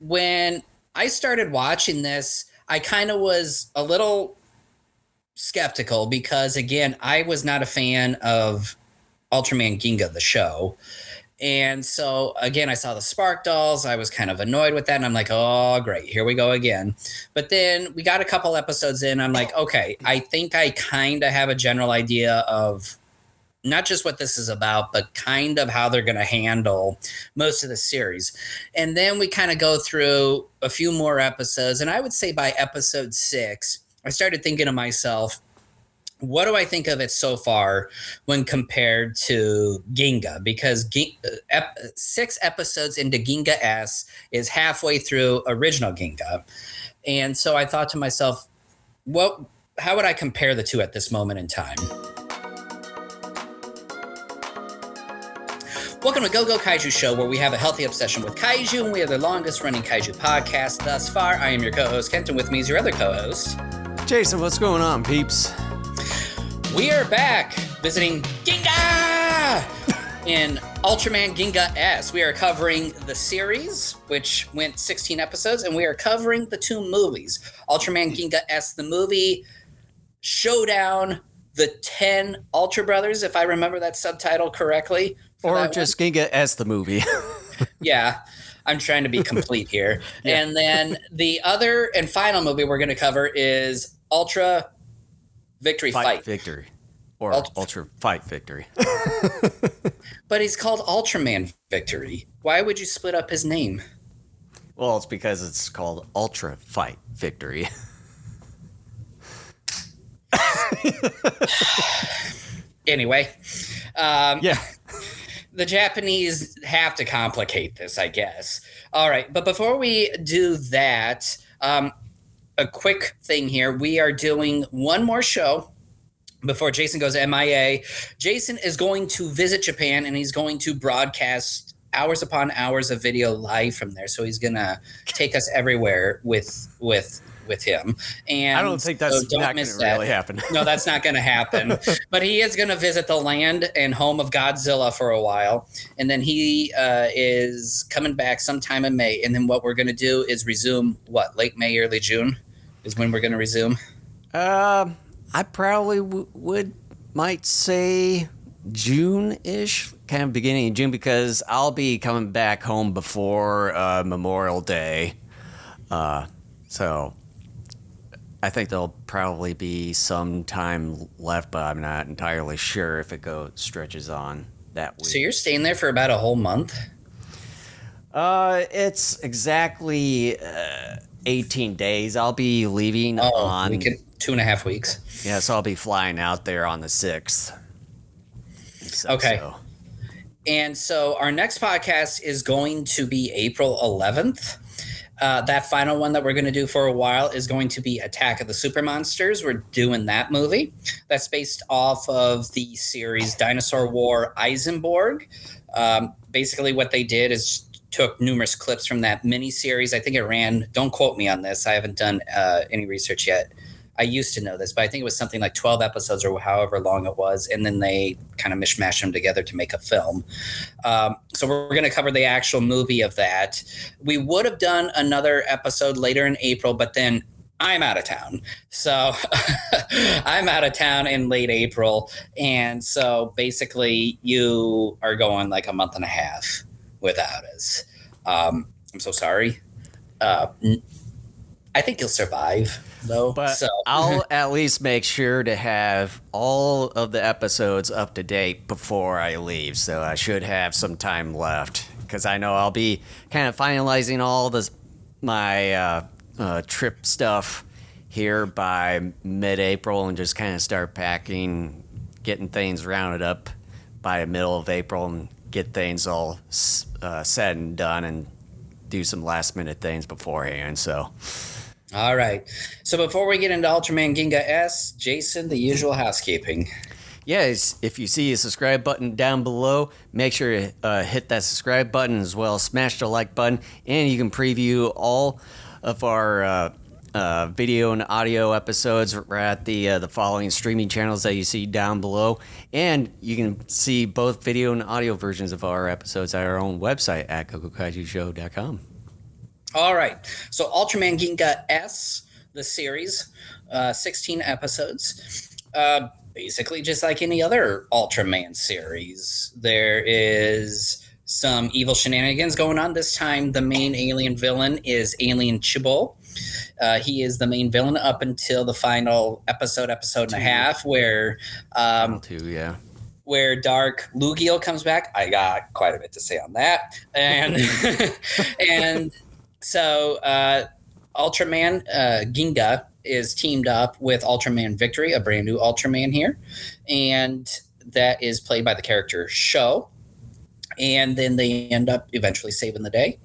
when I started watching this, I kind of was a little skeptical because, again, I was not a fan of Ultraman Ginga, the show. And so, again, I saw the Spark Dolls. I was kind of annoyed with that. And I'm like, oh, great. Here we go again. But then we got a couple episodes in. I'm like, okay, I think I kind of have a general idea of not just what this is about, but kind of how they're going to handle most of the series. And then we kind of go through a few more episodes. And I would say by episode 6, I started thinking to myself, what do I think of it so far when compared to Ginga? Because 6 episodes into Ginga S is halfway through original Ginga. And so I thought to myself, how would I compare the two at this moment in time? Welcome to Go Kaiju Show, where we have a healthy obsession with kaiju, and we are the longest running kaiju podcast thus far. I am your co-host, Kent, and with me is your other co-host, Jason. What's going on, peeps? We are back visiting Ginga in Ultraman Ginga S. We are covering the series, which went 16 episodes, and we are covering the 2 movies. Ultraman Ginga S, the movie, Showdown, the 10 Ultra Brothers, if I remember that subtitle correctly. Or just Ginga S, the movie. Yeah, I'm trying to be complete here. Yeah. And then the other and final movie we're going to cover is Ultra Victory Fight. Victory. Or Ultra Fight Victory. But he's called Ultraman Victory. Why would you split up his name? Well, it's because it's called Ultra Fight Victory. Anyway. Yeah. The Japanese have to complicate this, I guess. All right. But before we do that, a quick thing here. We are doing one more show before Jason goes MIA. Jason is going to visit Japan, and he's going to broadcast hours upon hours of video live from there. So he's going to take us everywhere with him. And I don't think that's not going to really happen. No, that's not going to happen. But he is going to visit the land and home of Godzilla for a while. And then he is coming back sometime in May. And then what we're going to do is resume, late May, early June is when we're going to resume? I probably might say June-ish, kind of beginning of June, because I'll be coming back home before Memorial Day. So I think there'll probably be some time left, but I'm not entirely sure if it stretches on that week. So you're staying there for about a whole month? It's exactly 18 days. I'll be leaving on 2.5 weeks. Yeah, so I'll be flying out there on the 6th. Okay. And so our next podcast is going to be April 11th. That final one that we're going to do for a while is going to be Attack of the Super Monsters. We're doing that movie. That's based off of the series Dinosaur War Eisenborg. Basically what they did is took numerous clips from that mini-series. I think it ran, don't quote me on this, I haven't done any research yet. I used to know this, but I think it was something like 12 episodes or however long it was, and then they kind of mishmashed them together to make a film. So we're going to cover the actual movie of that. We would have done another episode later in April, but then I'm out of town. So I'm out of town in late April, and so basically you are going like a month and a half without us. I'm so sorry. I think you'll survive, though. But I'll at least make sure to have all of the episodes up to date before I leave, so I should have some time left, because I know I'll be kind of finalizing all my trip stuff here by mid-April and just kind of start packing, getting things rounded up by the middle of April and get things all said and done and do some last-minute things beforehand, so... All right. So before we get into Ultraman Ginga S, Jason, the usual housekeeping. Yes, if you see a subscribe button down below, make sure to hit that subscribe button as well. Smash the like button, and you can preview all of our video and audio episodes right at the following streaming channels that you see down below. And you can see both video and audio versions of our episodes at our own website at gogokaijushow.com. All right. So Ultraman Ginga S, the series, 16 episodes. Basically, just like any other Ultraman series, there is some evil shenanigans going on. This time, the main alien villain is Alien Chibol. He is the main villain up until the final episode and a half, where Two, yeah. where Dark Lugiel comes back. I got quite a bit to say on that, and and so Ultraman Ginga is teamed up with Ultraman Victory, a brand new Ultraman here, and that is played by the character Show. And then they end up eventually saving the day.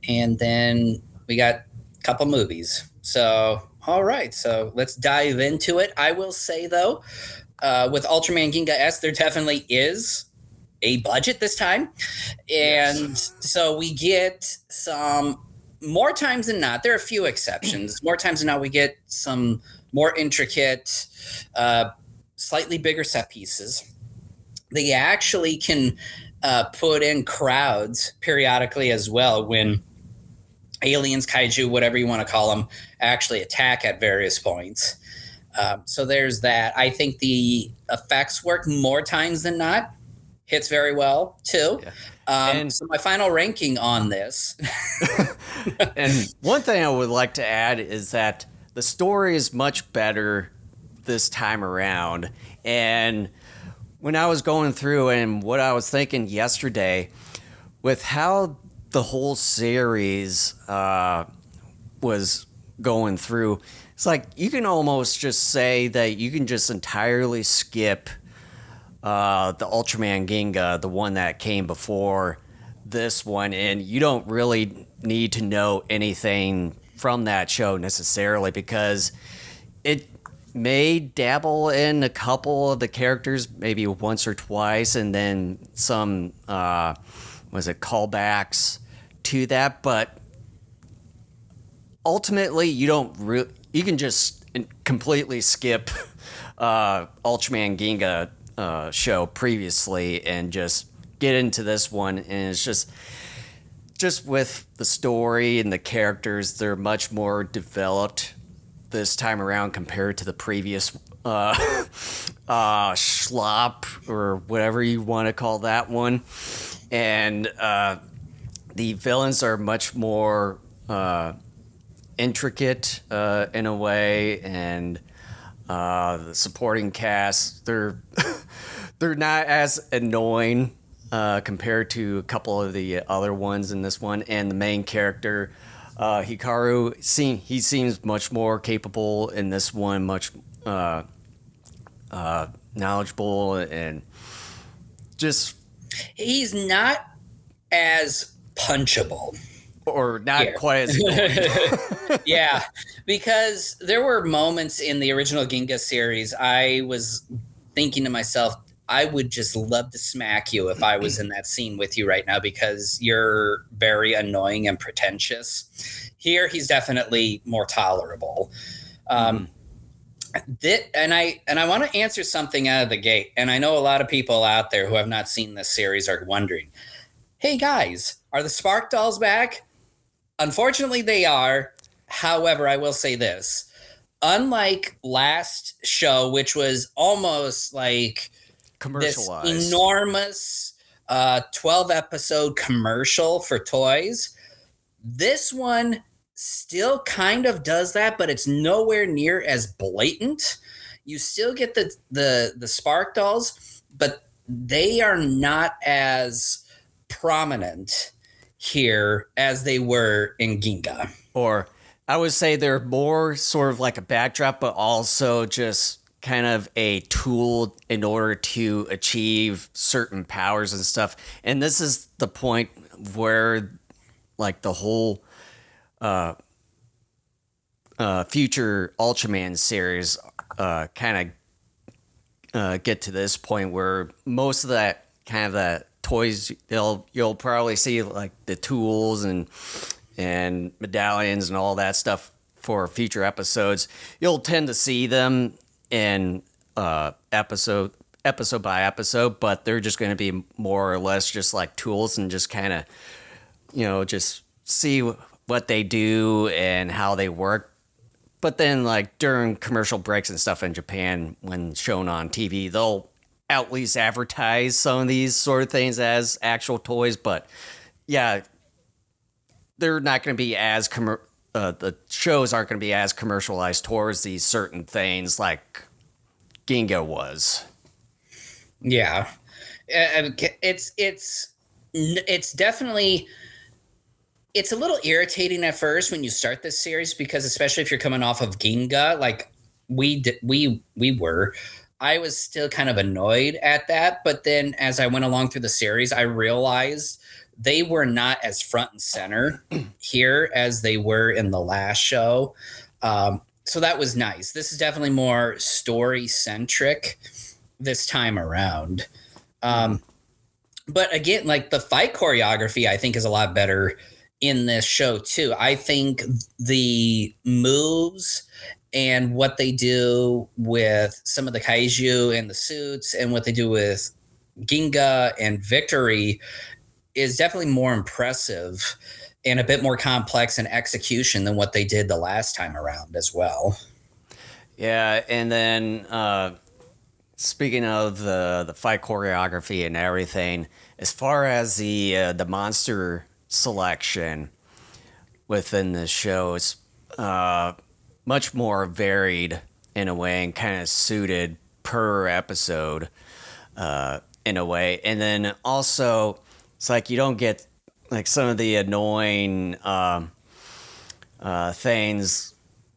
And then we got a couple movies. So, all right. So let's dive into it. I will say, though, with Ultraman Ginga S, there definitely is a budget this time. And so we get some, more times than not, there are a few exceptions. More times than not, we get some more intricate, slightly bigger set pieces. They actually can put in crowds periodically as well when aliens, kaiju, whatever you want to call them, actually attack at various points. So there's that. I think the effects work more times than not. Hits very well, too. Yeah. So my final ranking on this. And one thing I would like to add is that the story is much better this time around. And when I was going through and what I was thinking yesterday, with how the whole series was going through, it's like you can almost just say that you can just entirely skip the Ultraman Ginga, the one that came before this one, and you don't really need to know anything from that show necessarily, because it may dabble in a couple of the characters maybe once or twice, and then some callbacks to that, but ultimately you you can just completely skip Ultraman Ginga show previously and just get into this one. And it's just with the story and the characters, they're much more developed this time around compared to the previous schlop or whatever you want to call that one. And the villains are much more intricate in a way, and the supporting cast, they're not as annoying compared to a couple of the other ones in this one. And the main character, Hikaru, he seems much more capable in this one, much knowledgeable, and just he's not as punchable. Or not quite as Yeah, because there were moments in the original Ginga series I was thinking to myself, I would just love to smack you if I was in that scene with you right now, because you're very annoying and pretentious. Here, he's definitely more tolerable. And I want to answer something out of the gate, and I know a lot of people out there who have not seen this series are wondering, hey guys, are the Spark Dolls back? Unfortunately, they are. However, I will say this. Unlike last show, which was almost like commercialized, this enormous 12-episode commercial for toys, this one still kind of does that, but it's nowhere near as blatant. You still get the Spark Dolls, but they are not as prominent here as they were in Ginga. Or I would say they're more sort of like a backdrop, but also just kind of a tool in order to achieve certain powers and stuff. And this is the point where like the whole future Ultraman series kind of get to this point where most of that kind of the toys, you'll probably see like the tools and medallions and all that stuff for future episodes. You'll tend to see them in episode by episode, but they're just going to be more or less just like tools, and just kind of, just see what they do and how they work. But then, like, during commercial breaks and stuff in Japan, when shown on TV, they'll at least advertise some of these sort of things as actual toys. But yeah, they're not going to be as the shows aren't going to be as commercialized towards these certain things like Ginga was. Yeah, it's definitely, it's a little irritating at first when you start this series, because especially if you're coming off of Ginga, like we were, I was still kind of annoyed at that. But then as I went along through the series, I realized they were not as front and center here as they were in the last show. So that was nice. This is definitely more story centric this time around. But again, like the fight choreography, I think is a lot better in this show too. I think the moves and what they do with some of the kaiju and the suits and what they do with Ginga and Victory is definitely more impressive and a bit more complex in execution than what they did the last time around as well. Yeah, and then speaking of the fight choreography and everything, as far as the monster selection within the show, it's much more varied in a way and kind of suited per episode in a way. And then also, it's like you don't get like some of the annoying things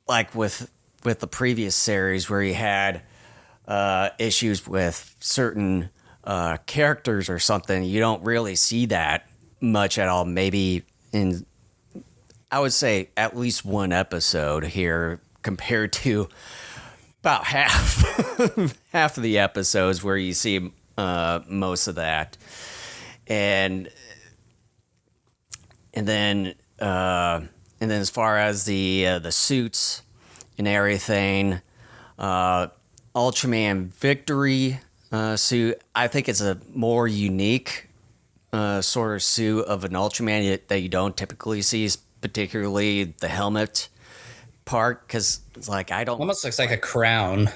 like with the previous series where you had issues with certain characters or something. You don't really see that much at all. Maybe in, I would say, at least one episode here compared to about half of the episodes where you see most of that. And then as far as the suits and everything, Ultraman Victory suit, I think it's a more unique sort of suit of an Ultraman that you don't typically see, particularly the helmet part, because it's like I don't almost looks like a crown,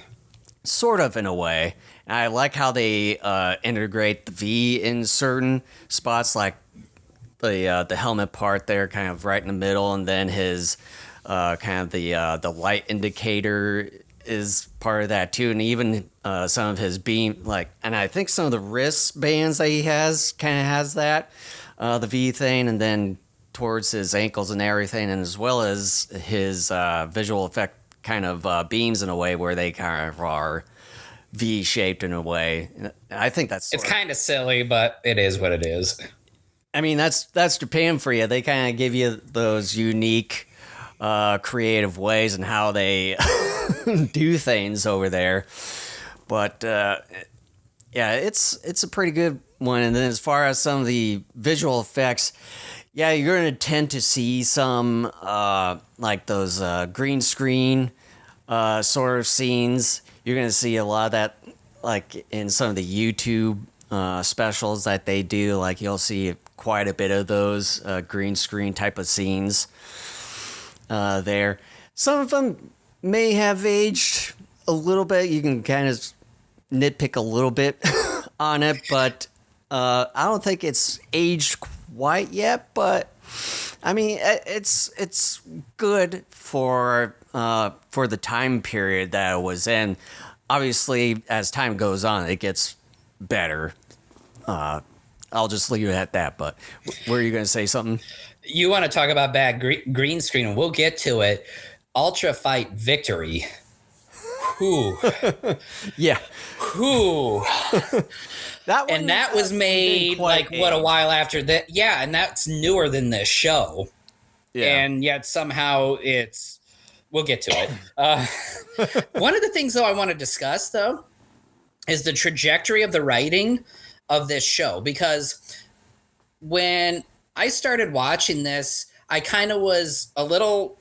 sort of in a way. And I like how they integrate the V in certain spots, like the helmet part there, kind of right in the middle, and then his kind of the light indicator is part of that too, and even some of his beam, like, and I think some of the wristbands that he has kind of has that the V thing, and then towards his ankles and everything, and as well as his visual effect kind of beams in a way where they kind of are V shaped in a way. I think that's it's kind of silly, but it is what it is. I mean, that's Japan for you. They kind of give you those unique, creative ways and how they do things over there. But yeah, it's a pretty good one. And then as far as some of the visual effects, yeah, you're going to tend to see some like those green screen sort of scenes. You're going to see a lot of that, like in some of the YouTube specials that they do. Like you'll see quite a bit of those green screen type of scenes there. Some of them may have aged a little bit. You can kind of nitpick a little bit on it, but I don't think it's aged quite yet. But I mean, it's good for the time period that it was in. Obviously, as time goes on, it gets better. I'll just leave it at that. But were you going to say something? You want to talk about bad green screen, and we'll get to it. Ultra Fight Victory. Whew. Yeah. Whew. That was made like what, a while after that. Yeah, and that's newer than this show. Yeah. And yet somehow it's, we'll get to it. One of the things though I want to discuss though is the trajectory of the writing of this show, because when I started watching this, I kind of was a little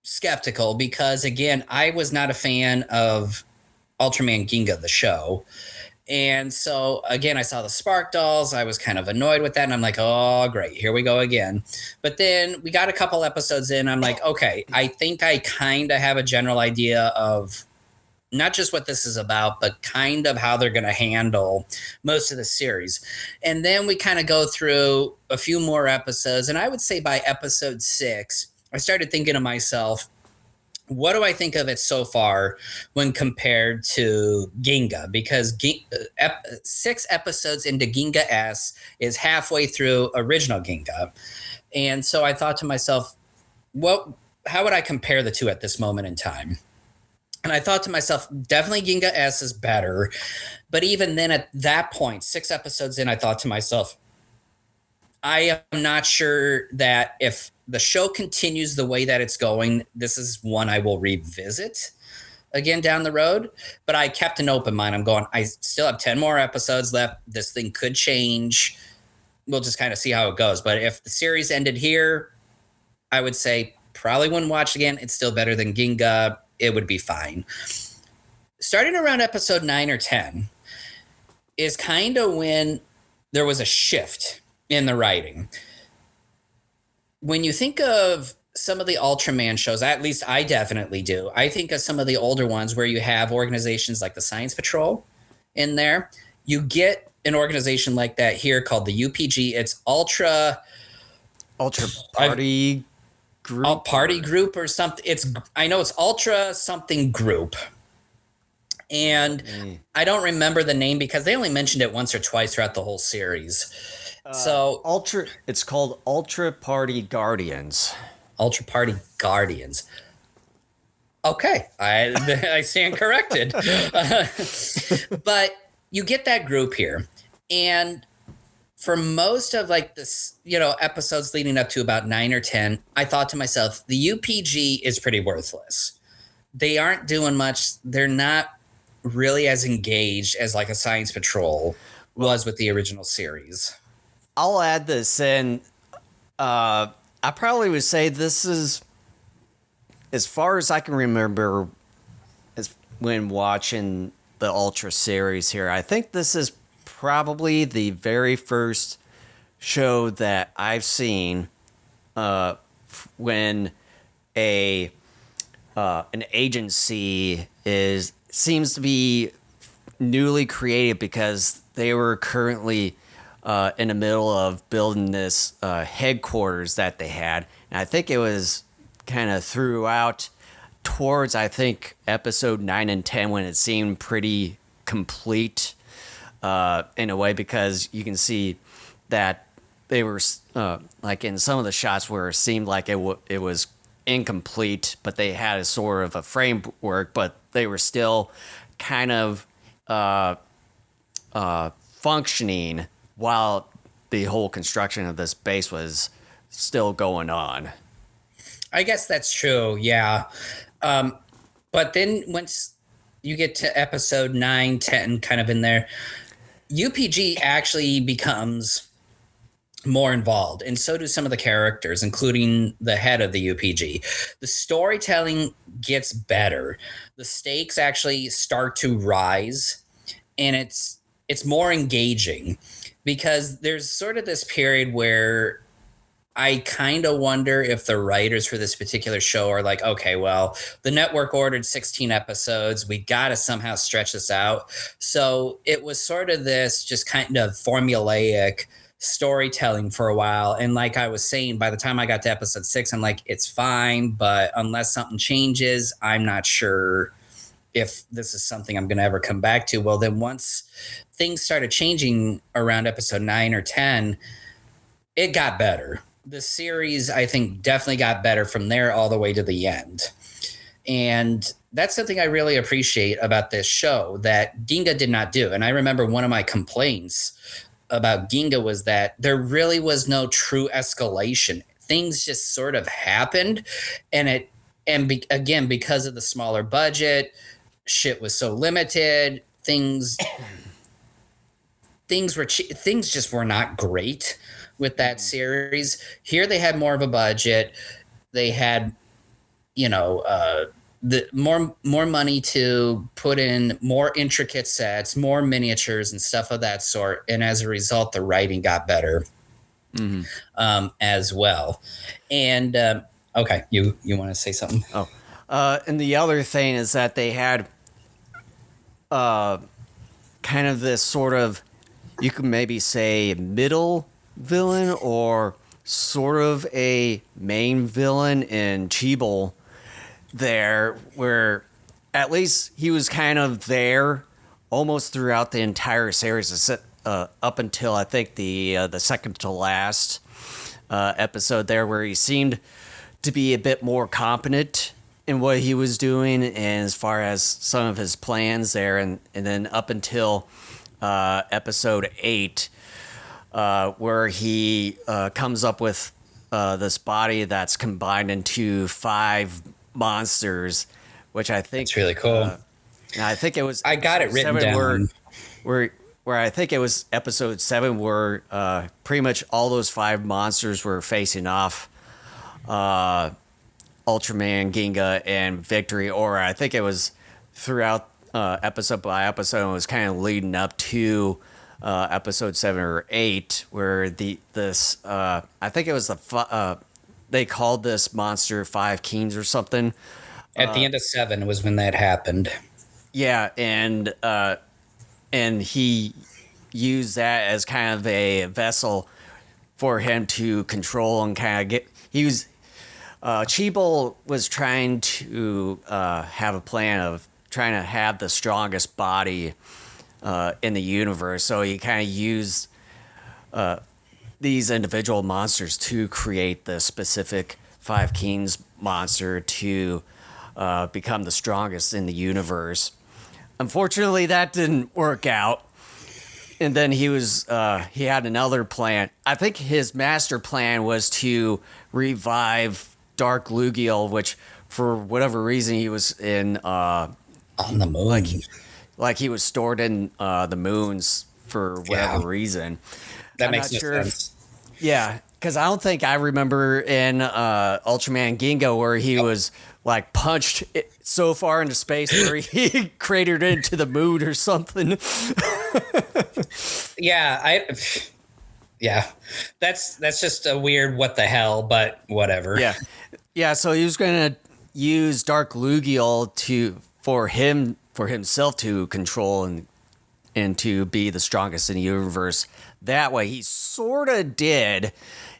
skeptical because, again, I was not a fan of Ultraman Ginga, the show. And so again, I saw the Spark Dolls. I was kind of annoyed with that, and I'm like, oh great, here we go again. But then we got a couple episodes in. I'm like, okay, I think I kind of have a general idea of not just what this is about, but kind of how they're going to handle most of the series. And then we kind of go through a few more episodes. And I would say by episode 6, I started thinking to myself, what do I think of it so far when compared to Ginga? Because 6 episodes into Ginga S is halfway through original Ginga. And so I thought to myself, how would I compare the two at this moment in time? And I thought to myself, definitely Ginga S is better. But even then at that point, 6 episodes in, I thought to myself, I am not sure that if the show continues the way that it's going, this is one I will revisit again down the road. But I kept an open mind. I'm going, I still have 10 more episodes left. This thing could change. We'll just kind of see how it goes. But if the series ended here, I would say probably wouldn't watch again. It's still better than Ginga. It would be fine. Starting around episode 9 or 10 is kind of when there was a shift in the writing. When you think of some of the Ultraman shows, at least I definitely do, I think of some of the older ones where you have organizations like the Science Patrol in there. You get an organization like that here called the UPG. It's Ultra Party Group. Party Group or something. I know it's Ultra something group. And I don't remember the name because they only mentioned it once or twice throughout the whole series. It's called Ultra Party Guardians. Ultra Party Guardians. Okay, I stand corrected. But you get that group here, and for most of like this, episodes leading up to about 9 or 10, I thought to myself, the UPG is pretty worthless. They aren't doing much. They're not really as engaged as like a Science Patrol was with the original series. I'll add this in. I probably would say this is, as far as I can remember, when watching the Ultra series here, I think this is probably the very first show that I've seen when an agency seems to be newly created because they were currently in the middle of building this headquarters that they had. And I think it was kind of throughout towards, I think, episode 9 and 10 when it seemed pretty complete in a way, because you can see that they were like in some of the shots where it seemed like it was incomplete, but they had a sort of a framework, but they were still kind of functioning while the whole construction of this base was still going on. I guess that's true, yeah. But then once you get to episode 9, 10, kind of in there, UPG actually becomes more involved, and so do some of the characters, including the head of the UPG. The storytelling gets better. The stakes actually start to rise, and it's more engaging, because there's sort of this period where I kind of wonder if the writers for this particular show are like, okay, well, the network ordered 16 episodes. We got to somehow stretch this out. So it was sort of this just kind of formulaic storytelling for a while. And like I was saying, by the time I got to episode 6, I'm like, it's fine, but unless something changes, I'm not sure if this is something I'm going to ever come back to. Well, then once things started changing around episode 9 or 10, it got better. The series, I think, definitely got better from there all the way to the end. And that's something I really appreciate about this show that Ginga did not do. And I remember one of my complaints about Ginga was that there really was no true escalation. Things just sort of happened. And again, because of the smaller budget, shit was so limited. Things just were not great with that series. Here they had more of a budget. They had, the more money to put in more intricate sets, more miniatures and stuff of that sort, and as a result, the writing got better as well. And okay, you want to say something? Oh, and the other thing is that they had kind of this sort of, you could maybe say, middle villain or sort of a main villain in Cheeble there, where at least he was kind of there almost throughout the entire series, up until I think the second to last episode there, where he seemed to be a bit more competent in what he was doing and as far as some of his plans there, and then up until episode 8, where he comes up with this body that's combined into 5 monsters, which I think it's really cool. And I think it was, I got it written down where I think it was episode 7 where pretty much all those 5 monsters were facing off Ultraman, Ginga, and Victory, or I think it was throughout episode by episode. It was kind of leading up to episode 7 or 8, where I think it was they called this monster 5 Kings or something. At the end of 7 was when that happened. Yeah, and he used that as kind of a vessel for him to control and kind of get. Cheeble was trying to have a plan of trying to have the strongest body in the universe, so he kind of used these individual monsters to create the specific 5 Kings monster to become the strongest in the universe. Unfortunately, that didn't work out. And then he had another plan. I think his master plan was to revive Dark Lugiel, which for whatever reason he was in on the moon. Like he was stored in the moons for whatever reason. That makes no sense. Yeah, because I don't think I remember in Ultraman Ginga where he was like punched so far into space where he cratered into the moon or something. Yeah, that's just a weird what the hell, but whatever. Yeah. So he was going to use Dark Lugiel for himself to control and to be the strongest in the universe. That way, he sort of did.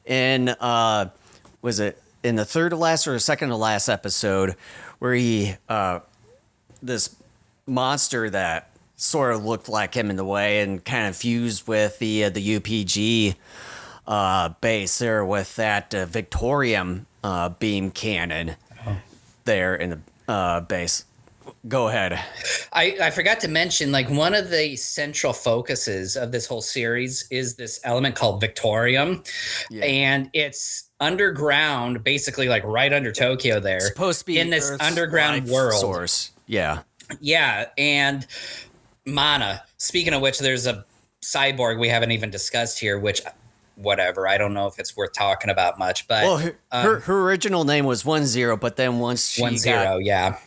In was it in the third to last or second to last episode, where he this monster that sort of looked like him in the way and kind of fused with the UPG base there with that Victorium beam cannon there in the base. Go ahead. I forgot to mention, like, one of the central focuses of this whole series is this element called Victorium. Yeah. And it's underground, basically like right under Tokyo there. It's supposed to be in this Earth's underground world. Source. Yeah. Yeah. And Mana, speaking of which, there's a cyborg we haven't even discussed here, which whatever. I don't know if it's worth talking about much, but well, her original name was 10, but then once she 10, yeah.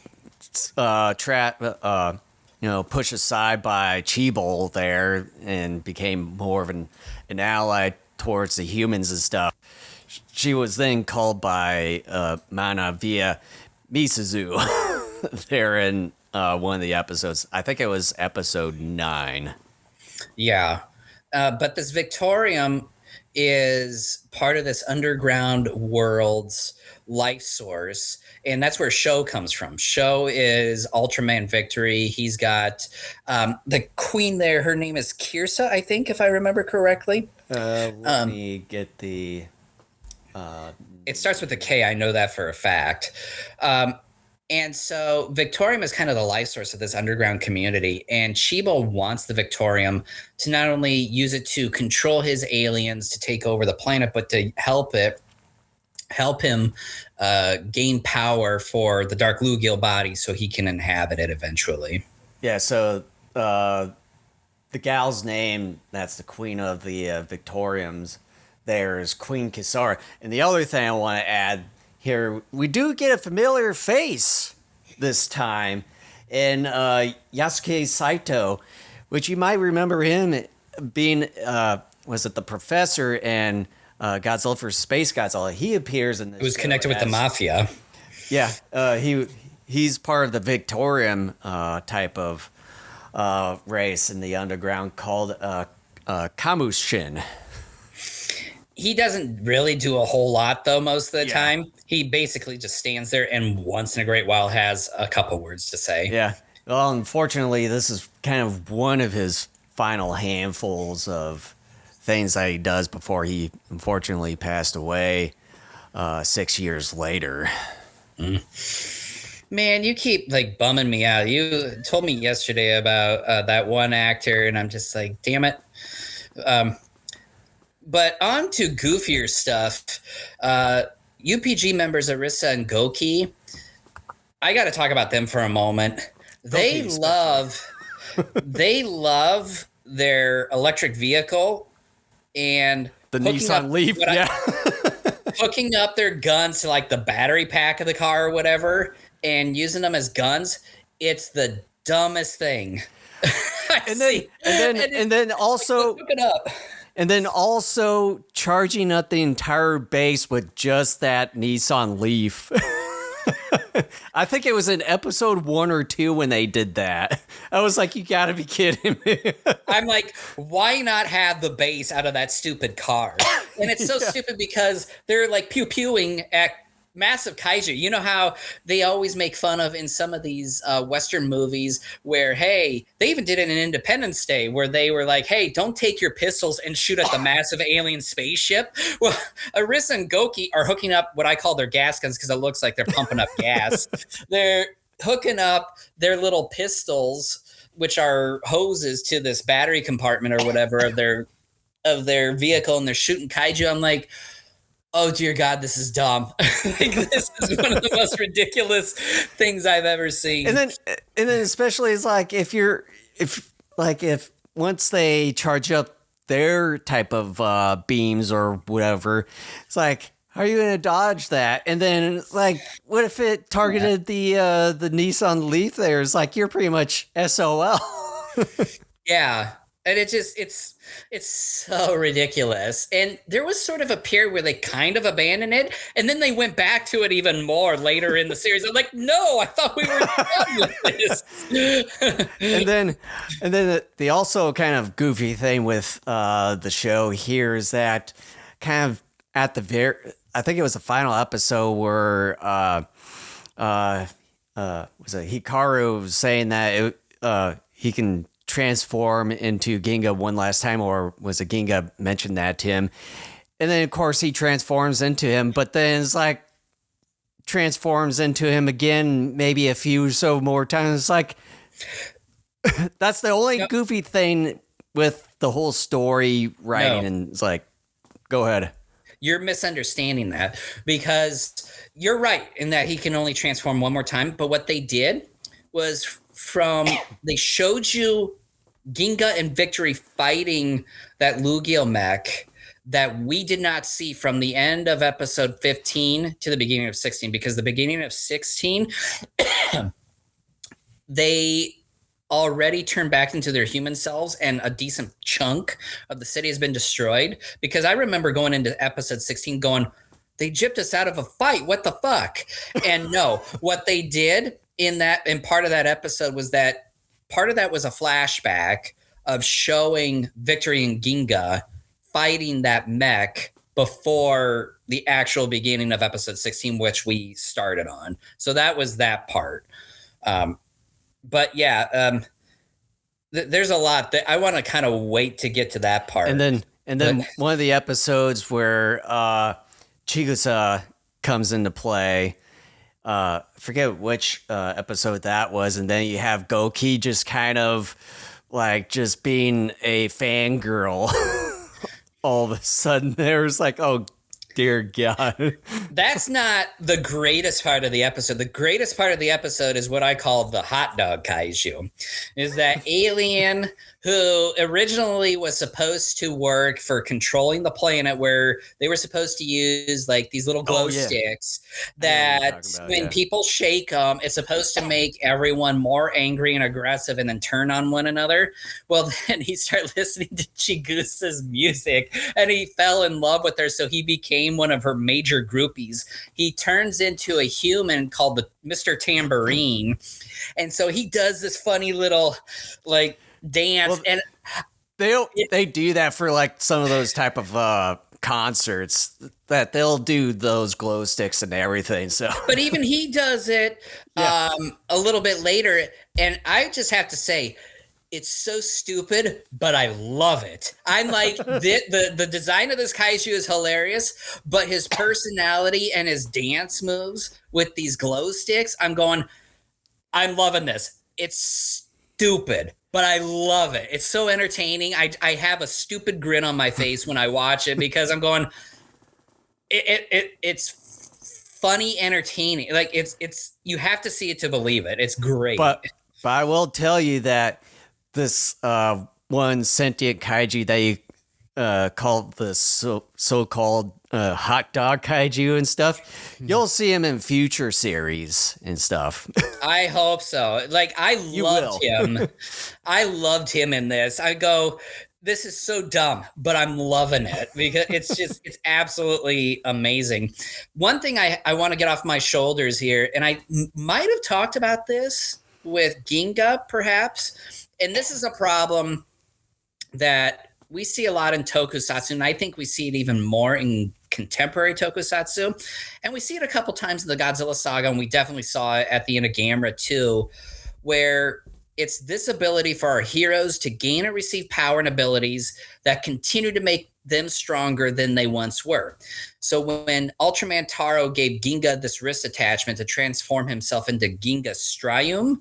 Pushed aside by Cheeble there and became more of an ally towards the humans and stuff. She was then called by Mana via Misuzu there in one of the episodes. I think it was episode 9. Yeah. But this Victorium is part of this underground world's life source, and that's where Show comes from. Show is Ultraman Victory. He's got the queen there. Her name is Kirsa, I think, if I remember correctly. Let me get the... It starts with a K. I know that for a fact. And so Victorium is kind of the life source of this underground community. And Cheeble wants the Victorium to not only use it to control his aliens to take over the planet, but to help him gain power for the Dark Lugiel body so he can inhabit it eventually. Yeah, so the gal's name, that's the queen of the Victoriums, there is Queen Kisara. And the other thing I want to add here, we do get a familiar face this time. And Yasuke Saito, which you might remember him being, was it the professor and Godzilla for Space Godzilla? He appears in this. It was connected with the mafia. Yeah, he's part of the Victorian type of race in the underground called Kamushin. He doesn't really do a whole lot, though, most of the time. He basically just stands there and once in a great while has a couple words to say. Yeah. Well, unfortunately, this is kind of one of his final handfuls of things that he does before he unfortunately passed away 6 years later. Man, you keep like bumming me out. You told me yesterday about that one actor, and I'm just like, damn it. But on to goofier stuff. UPG members Arisa and Goki. I got to talk about them for a moment. They love their electric vehicle and the Nissan Leaf. Hooking up their guns to like the battery pack of the car or whatever and using them as guns. It's the dumbest thing. And then also hook it up. And then also charging up the entire base with just that Nissan Leaf. I think it was in episode 1 or 2 when they did that. I was like, you gotta be kidding me. I'm like, why not have the base out of that stupid car? And it's so stupid because they're like pew-pewing at massive kaiju. You know how they always make fun of in some of these Western movies where, hey, they even did it in Independence Day where they were like, hey, don't take your pistols and shoot at the massive alien spaceship. Well, Arisa and Goki are hooking up what I call their gas guns because it looks like they're pumping up gas. They're hooking up their little pistols, which are hoses, to this battery compartment or whatever of their vehicle, and they're shooting kaiju. I'm like, oh dear God, this is dumb. Like, this is one of the most ridiculous things I've ever seen. And then especially it's like if once they charge up their type of beams or whatever, it's like, how are you going to dodge that? And then it's like, what if it targeted the Nissan Leaf there? It's like, you're pretty much SOL. Yeah. And it's so ridiculous. And there was sort of a period where they kind of abandoned it, and then they went back to it even more later in the series. I'm like, no, I thought we were done with this. and then the also kind of goofy thing with the show here is that kind of at the I think it was the final episode where was it Hikaru was saying that he can transform into Ginga one last time, or was it Ginga mentioned that to him? And then of course he transforms into him, but then it's like transforms into him again maybe a few so more times. It's like that's the only goofy thing with the whole story writing. And it's like, go ahead. You're misunderstanding that, because you're right in that he can only transform one more time. But what they did was they showed you Ginga and Victory fighting that Lugiel mech that we did not see from the end of episode 15 to the beginning of 16, because the beginning of 16, they already turned back into their human selves and a decent chunk of the city has been destroyed. Because I remember going into episode 16 going, they gypped us out of a fight. What the fuck? And no, what they did in part of that episode was that part of that was a flashback of showing Victory and Ginga fighting that mech before the actual beginning of episode 16, which we started on. So that was that part. But yeah, there's a lot that I want to kind of wait to get to that part. And then one of the episodes where Chigusa comes into play, forget which episode that was, and then you have Goki just kind of like just being a fangirl. All of a sudden there's like, oh Dear God. That's not the greatest part of the episode. The greatest part of the episode is what I call the hot dog kaiju. Is that alien who originally was supposed to work for controlling the planet, where they were supposed to use like these little glow sticks that when people shake them, it's supposed to make everyone more angry and aggressive and then turn on one another. Well, then he started listening to Chigusa's music and he fell in love with her. So he became one of her major groupies. He turns into a human called the Mr. Tambourine. And so he does this funny little like dance. And they do that for like some of those type of concerts that they'll do those glow sticks and everything. So, but even he does it a little bit later. And I just have to say, it's so stupid, but I love it. I'm like, the design of this kaiju is hilarious, but his personality and his dance moves with these glow sticks, I'm loving this. It's stupid, but I love it. It's so entertaining. I have a stupid grin on my face when I watch it because I'm going, it's funny, entertaining. Like it's you have to see it to believe it. It's great. But I will tell you that this one sentient kaiju that you called the so-called hot dog kaiju and stuff, you'll see him in future series and stuff. I hope so. Like I loved him. I loved him in this. I go, this is so dumb, but I'm loving it because it's absolutely amazing. One thing I want to get off my shoulders here, and I might have talked about this with Ginga perhaps, and this is a problem that we see a lot in tokusatsu, and I think we see it even more in contemporary tokusatsu. And we see it a couple times in the Godzilla saga, and we definitely saw it at the end of Gamera too, where it's this ability for our heroes to gain and receive power and abilities that continue to make them stronger than they once were. So when Ultraman Taro gave Ginga this wrist attachment to transform himself into Ginga Strium,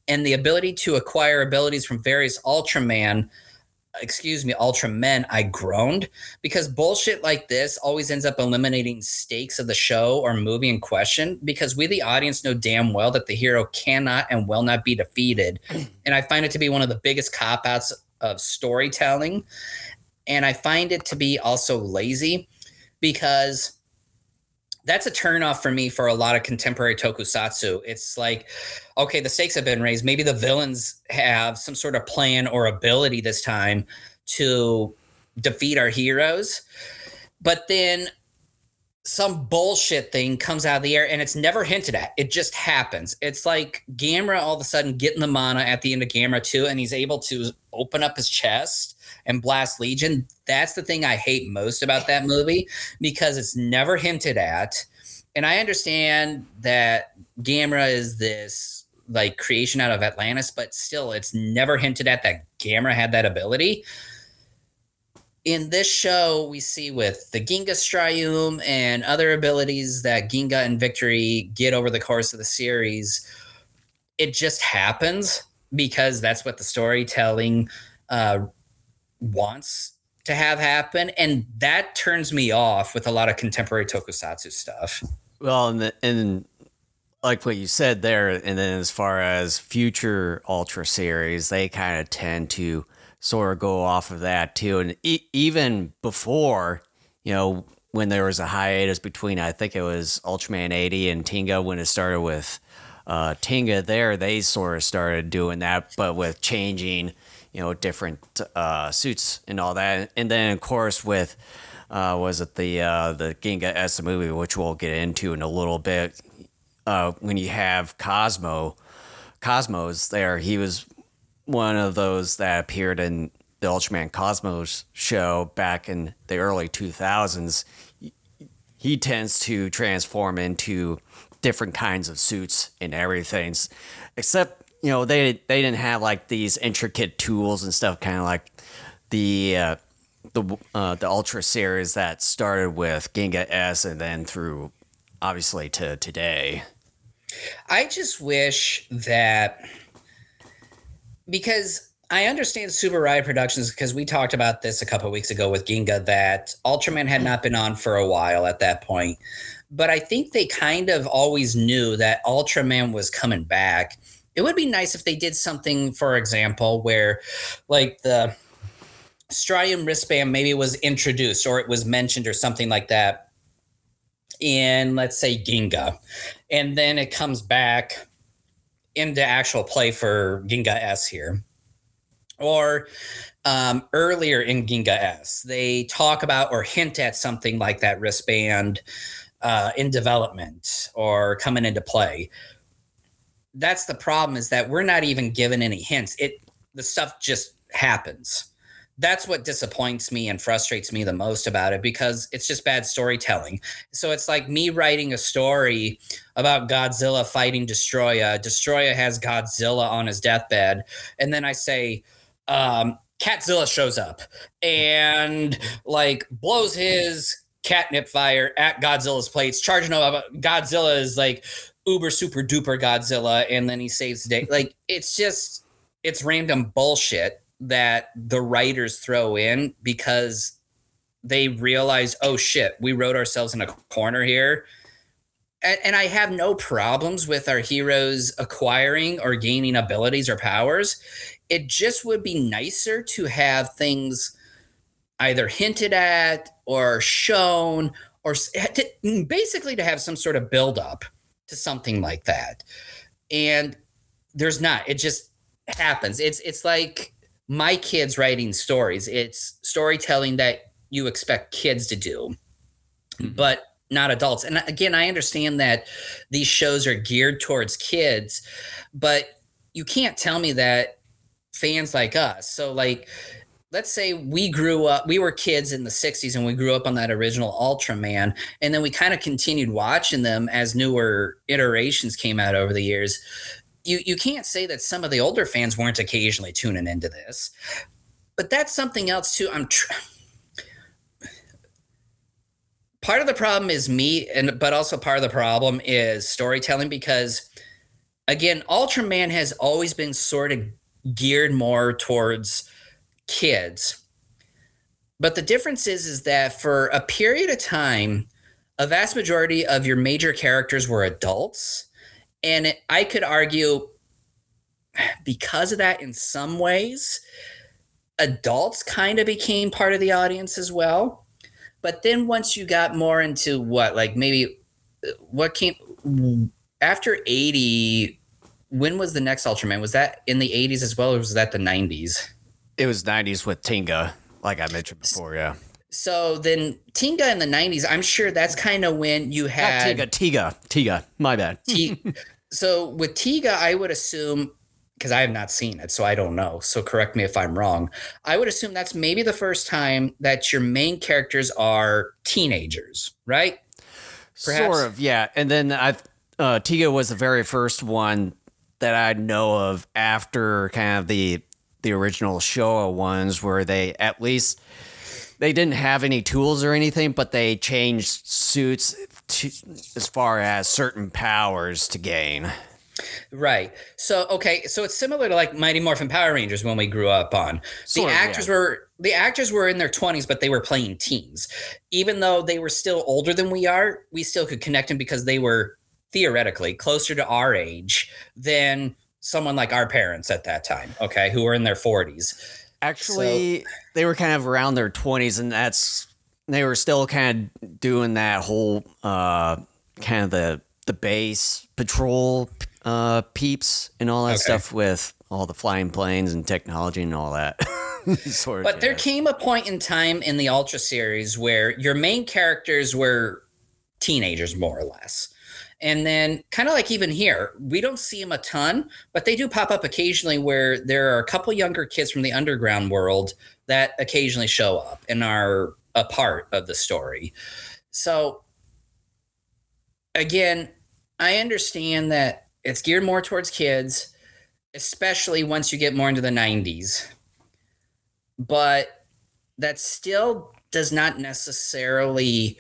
and the ability to acquire abilities from various Ultramen, I groaned, because bullshit like this always ends up eliminating stakes of the show or movie in question, because we, the audience, know damn well that the hero cannot and will not be defeated. And I find it to be one of the biggest cop-outs of storytelling. And I find it to be also lazy, because that's a turnoff for me for a lot of contemporary tokusatsu. It's like, okay, the stakes have been raised. Maybe the villains have some sort of plan or ability this time to defeat our heroes. But then some bullshit thing comes out of the air and it's never hinted at. It just happens. It's like Gamera all of a sudden getting the mana at the end of Gamera 2, and he's able to open up his chest and blast Legion. That's the thing I hate most about that movie, because it's never hinted at. And I understand that Gamera is this like creation out of Atlantis, but still it's never hinted at that Gamera had that ability. In this show, we see with the Ginga Strium and other abilities that Ginga and Victory get over the course of the series, it just happens because that's what the storytelling wants to have happen, and that turns me off with a lot of contemporary tokusatsu stuff. Well, and like what you said there, and then as far as future Ultra series, they kind of tend to sort of go off of that too. And even before, when there was a hiatus between, I think it was Ultraman 80 and Tinga, when it started with Tinga there, they sort of started doing that, but with changing different suits and all that. And then, of course, with was it the Ginga S movie, which we'll get into in a little bit. When you have Cosmos there, he was one of those that appeared in the Ultraman Cosmos show back in the early 2000s. He tends to transform into different kinds of suits and everything, except they didn't have like these intricate tools and stuff, kind of like the Ultra series that started with Ginga S and then through obviously to today. I just wish that, because I understand Super Riot Productions because we talked about this a couple of weeks ago with Ginga that Ultraman had not been on for a while at that point. But I think they kind of always knew that Ultraman was coming back. It would be nice if they did something, for example, where like the Strium wristband maybe was introduced or it was mentioned or something like that in, let's say, Ginga. And then it comes back into actual play for Ginga S here. Or earlier in Ginga S, they talk about or hint at something like that wristband in development or coming into play. That's the problem, is that we're not even given any hints. The stuff just happens. That's what disappoints me and frustrates me the most about it, because it's just bad storytelling. So it's like me writing a story about Godzilla fighting Destroya. Destroya has Godzilla on his deathbed. And then I say, Catzilla shows up and like blows his catnip fire at Godzilla's plates, charging up. Godzilla is like uber super duper Godzilla, and then he saves the day. Like, it's random bullshit that the writers throw in because they realize, oh shit, we wrote ourselves in a corner here. And I have no problems with our heroes acquiring or gaining abilities or powers. It just would be nicer to have things either hinted at or shown, or basically to have some sort of build up to something like that. And there's not. It just happens. It's like my kids writing stories. It's storytelling that you expect kids to do, but not adults. And again, I understand that these shows are geared towards kids, but you can't tell me that fans like us. So like, let's say we were kids in the 60s and we grew up on that original Ultraman, and then we kind of continued watching them as newer iterations came out over the years. You can't say that some of the older fans weren't occasionally tuning into this. But that's something else too. Part of the problem is me, but also part of the problem is storytelling, because again, Ultraman has always been sort of geared more towards kids. But the difference is that for a period of time, a vast majority of your major characters were adults. And I could argue, because of that, in some ways, adults kind of became part of the audience as well. But then once you got more into what came after 80, when was the next Ultraman? Was that in the 80s as well, or was that the 90s? It was 90s with Tinga, like I mentioned before, yeah. So then Tinga in the 90s, I'm sure that's kind of when you had... Not Tiga, my bad. So with Tiga, I would assume, because I have not seen it, so I don't know, so correct me if I'm wrong, I would assume that's maybe the first time that your main characters are teenagers, right? Perhaps? Sort of, yeah. And then Tiga was the very first one that I know of after kind of the original Showa ones, where they didn't have any tools or anything, but they changed suits as far as certain powers to gain. Right. So, okay. So it's similar to like Mighty Morphin Power Rangers when we grew up on. The actors were in their 20s, but they were playing teens. Even though they were still older than we are, we still could connect them because they were theoretically closer to our age than someone like our parents at that time, okay, who were in their 40s. Actually, they were kind of around their 20s, and they were still kind of doing that whole kind of the base patrol peeps and all that stuff with all the flying planes and technology and all that. But there came a point in time in the Ultra series where your main characters were teenagers, more or less. And then kind of like even here, we don't see them a ton, but they do pop up occasionally where there are a couple younger kids from the underground world that occasionally show up and are a part of the story. So again, I understand that it's geared more towards kids, especially once you get more into the 90s. But that still does not necessarily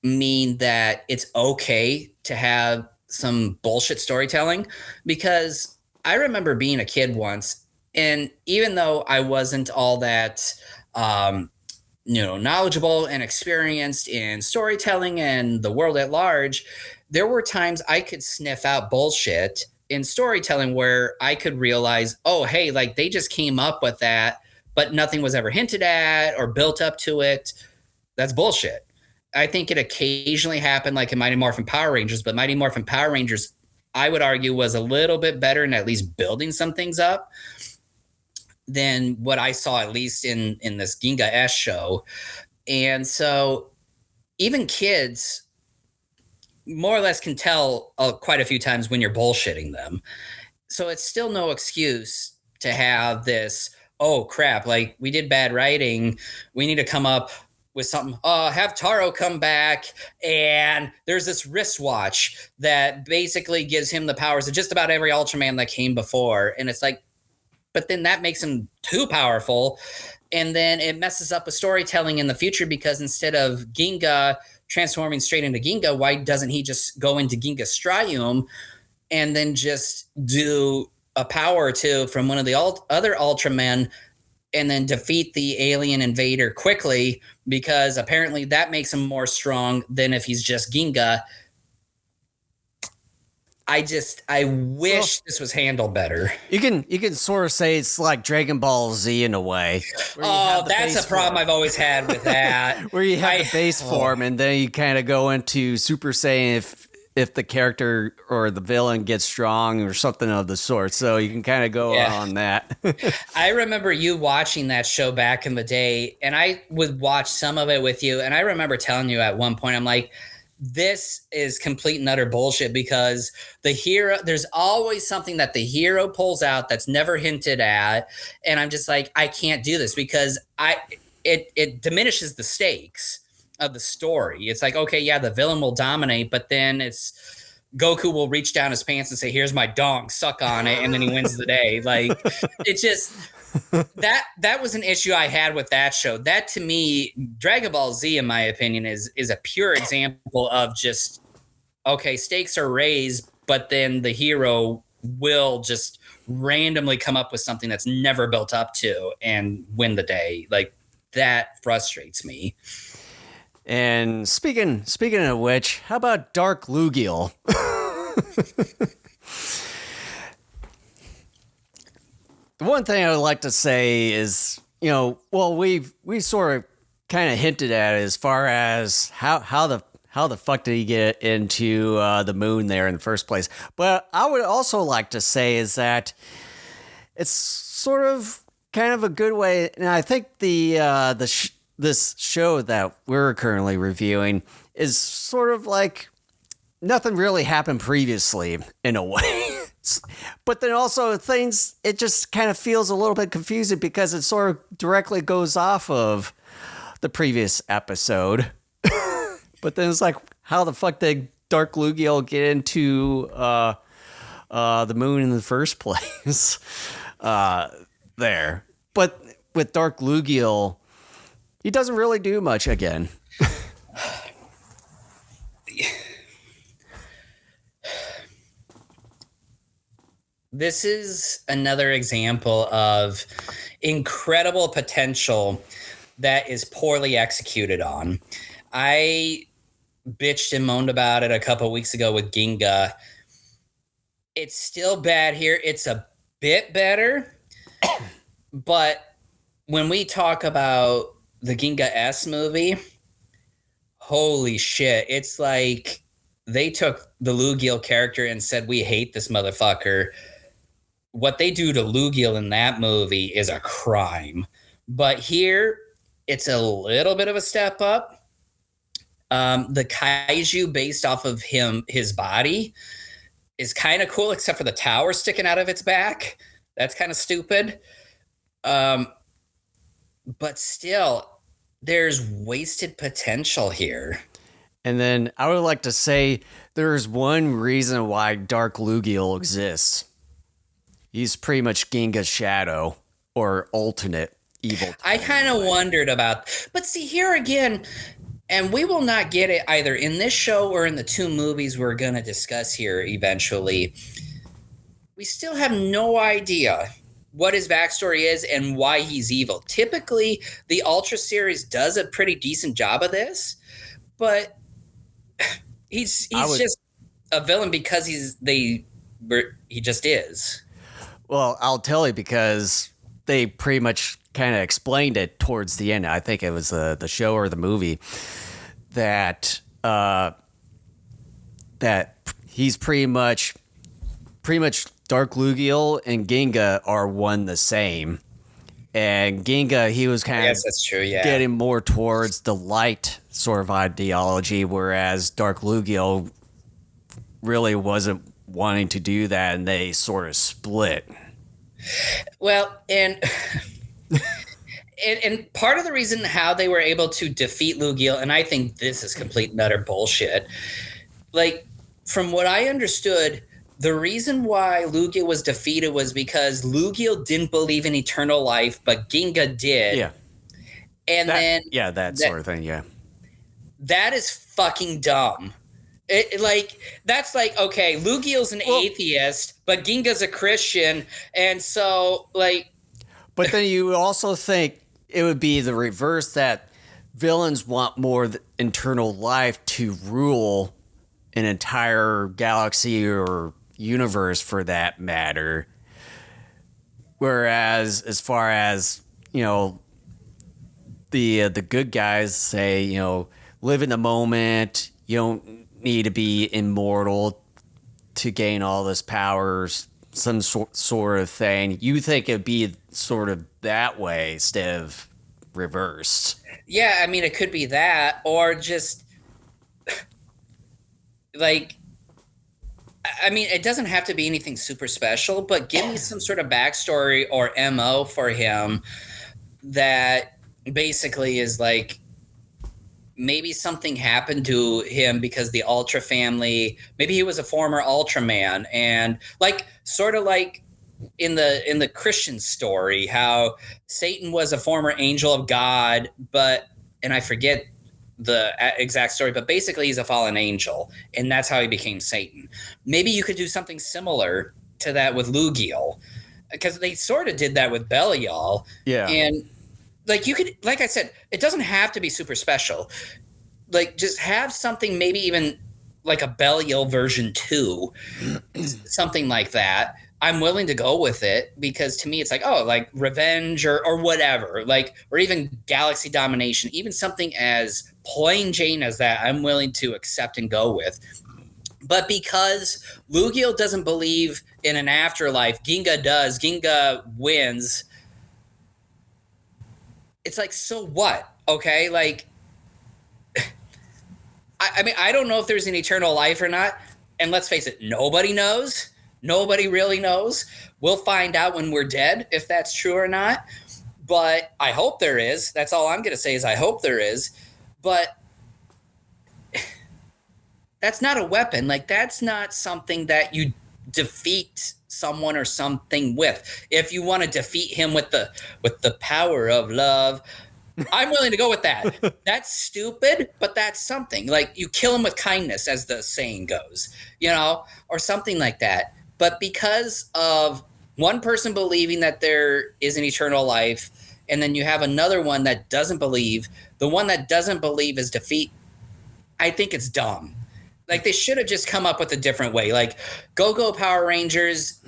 mean that it's okay to have some bullshit storytelling, because I remember being a kid once And even though I wasn't all that, knowledgeable and experienced in storytelling and the world at large, there were times I could sniff out bullshit in storytelling where I could realize, oh, hey, like they just came up with that, but nothing was ever hinted at or built up to it. That's bullshit. I think it occasionally happened like in Mighty Morphin Power Rangers, but Mighty Morphin Power Rangers, I would argue, was a little bit better in at least building some things up than what I saw, at least in this Ginga S show. And so even kids more or less can tell quite a few times when you're bullshitting them. So it's still no excuse to have this, oh crap, like we did bad writing. We need to come up with something. Have Taro come back, and there's this wristwatch that basically gives him the powers of just about every Ultraman that came before. And it's like, but then that makes him too powerful. And then it messes up with storytelling in the future, because instead of Ginga transforming straight into Ginga, why doesn't he just go into Ginga Strium and then just do a power or two from one of the other Ultramen and then defeat the alien invader quickly, because apparently that makes him more strong than if he's just Ginga. I wish this was handled better. You can sort of say it's like Dragon Ball Z in a way. Oh, that's a problem I've always had with that. Where you have the base form, and then you kind of go into Super Saiyan if the character or the villain gets strong or something of the sort. So you can kind of go on that. I remember you watching that show back in the day, and I would watch some of it with you. And I remember telling you at one point, I'm like, this is complete and utter bullshit, because the hero, there's always something that the hero pulls out that's never hinted at. And I'm just like, I can't do this, because it diminishes the stakes of the story. It's like, okay, yeah, the villain will dominate, but then it's Goku will reach down his pants and say, here's my dong, suck on it. And then he wins the day. Like, it's just, that was an issue I had with that show. That, to me, Dragon Ball Z, in my opinion, is a pure example of just, okay, stakes are raised, but then the hero will just randomly come up with something that's never built up to and win the day. Like, that frustrates me. And speaking of which, how about Dark Lugiel? The one thing I would like to say is, we sort of kind of hinted at it as far as how the fuck did he get into the moon there in the first place. But I would also like to say is that it's sort of kind of a good way, and I think this show that we're currently reviewing is sort of like nothing really happened previously in a way. But then also it just kind of feels a little bit confusing, because it sort of directly goes off of the previous episode. But then it's like, how the fuck did Dark Lugiel get into the moon in the first place? There. But with Dark Lugiel, he doesn't really do much again. This is another example of incredible potential that is poorly executed on. I bitched and moaned about it a couple weeks ago with Ginga. It's still bad here. It's a bit better. But when we talk about the Ginga S movie, holy shit. It's like they took the Lugiel character and said, we hate this motherfucker. What they do to Lugiel in that movie is a crime. But here, it's a little bit of a step up. The kaiju based off of his body is kind of cool, except for the tower sticking out of its back. That's kind of stupid. But still, there's wasted potential here. And then I would like to say there's one reason why Dark Lugiel exists. He's pretty much Ginga's shadow, or alternate evil. I kind of wondered about, but see, here again, and we will not get it either in this show or in the two movies we're going to discuss here eventually. We still have no idea what his backstory is and why he's evil. Typically, the Ultra series does a pretty decent job of this, but he's just a villain because he just is. Well, I'll tell you because they pretty much kind of explained it towards the end. I think it was the show or the movie that that he's pretty much Dark Lugiel and Ginga are one the same. And Ginga, he was kind of that's true, yeah. getting more towards the light sort of ideology, whereas Dark Lugiel really wasn't wanting to do that, and they sort of split. Well, and and part of the reason how they were able to defeat Lugiel, and I think this is complete and utter bullshit, like, from what I understood, the reason why Lugiel was defeated was because Lugiel didn't believe in eternal life, but Ginga did. Yeah. And that sort of thing, yeah. That is fucking dumb. That's like, okay, Lugiel's an atheist, but Ginga's a Christian, and so, like... But then you also think it would be the reverse, that villains want more internal life to rule an entire galaxy or universe for that matter. Whereas as far as, you know, the good guys say, you know, live in the moment, you don't need to be immortal to gain all this powers, some sort of thing. You think it'd be sort of that way instead of reversed. Yeah, I mean, it could be that, or just like, I mean, it doesn't have to be anything super special, but give me some sort of backstory or MO for him that basically is like, maybe something happened to him because the Ultra family, maybe he was a former Ultraman, and like, sort of like in the Christian story, how Satan was a former angel of God, and I forget the exact story, but basically he's a fallen angel, and that's how he became Satan. Maybe you could do something similar to that with Lugiel, because they sort of did that with Belial. Yeah. And like, you could, like I said, it doesn't have to be super special. Like, just have something, maybe even like a Belial version 2, something like that. I'm willing to go with it, because to me it's like, oh, like revenge or whatever, like, or even galaxy domination, even something as plain Jane as that, I'm willing to accept and go with. But because Lugiel doesn't believe in an afterlife, Ginga does, Ginga wins. It's like, so what? Okay, like, I mean, I don't know if there's an eternal life or not, and let's face it, nobody knows. Nobody really knows. We'll find out when we're dead if that's true or not. But I hope there is. That's all I'm going to say, is I hope there is. But that's not a weapon. Like, that's not something that you defeat someone or something with. If you want to defeat him with the power of love, I'm willing to go with that. That's stupid, but that's something. Like, you kill him with kindness, as the saying goes, you know, or something like that. But because of one person believing that there is an eternal life, and then you have another one that doesn't believe, the one that doesn't believe is defeat, I think it's dumb. Like, they should have just come up with a different way. Like, Go Power Rangers,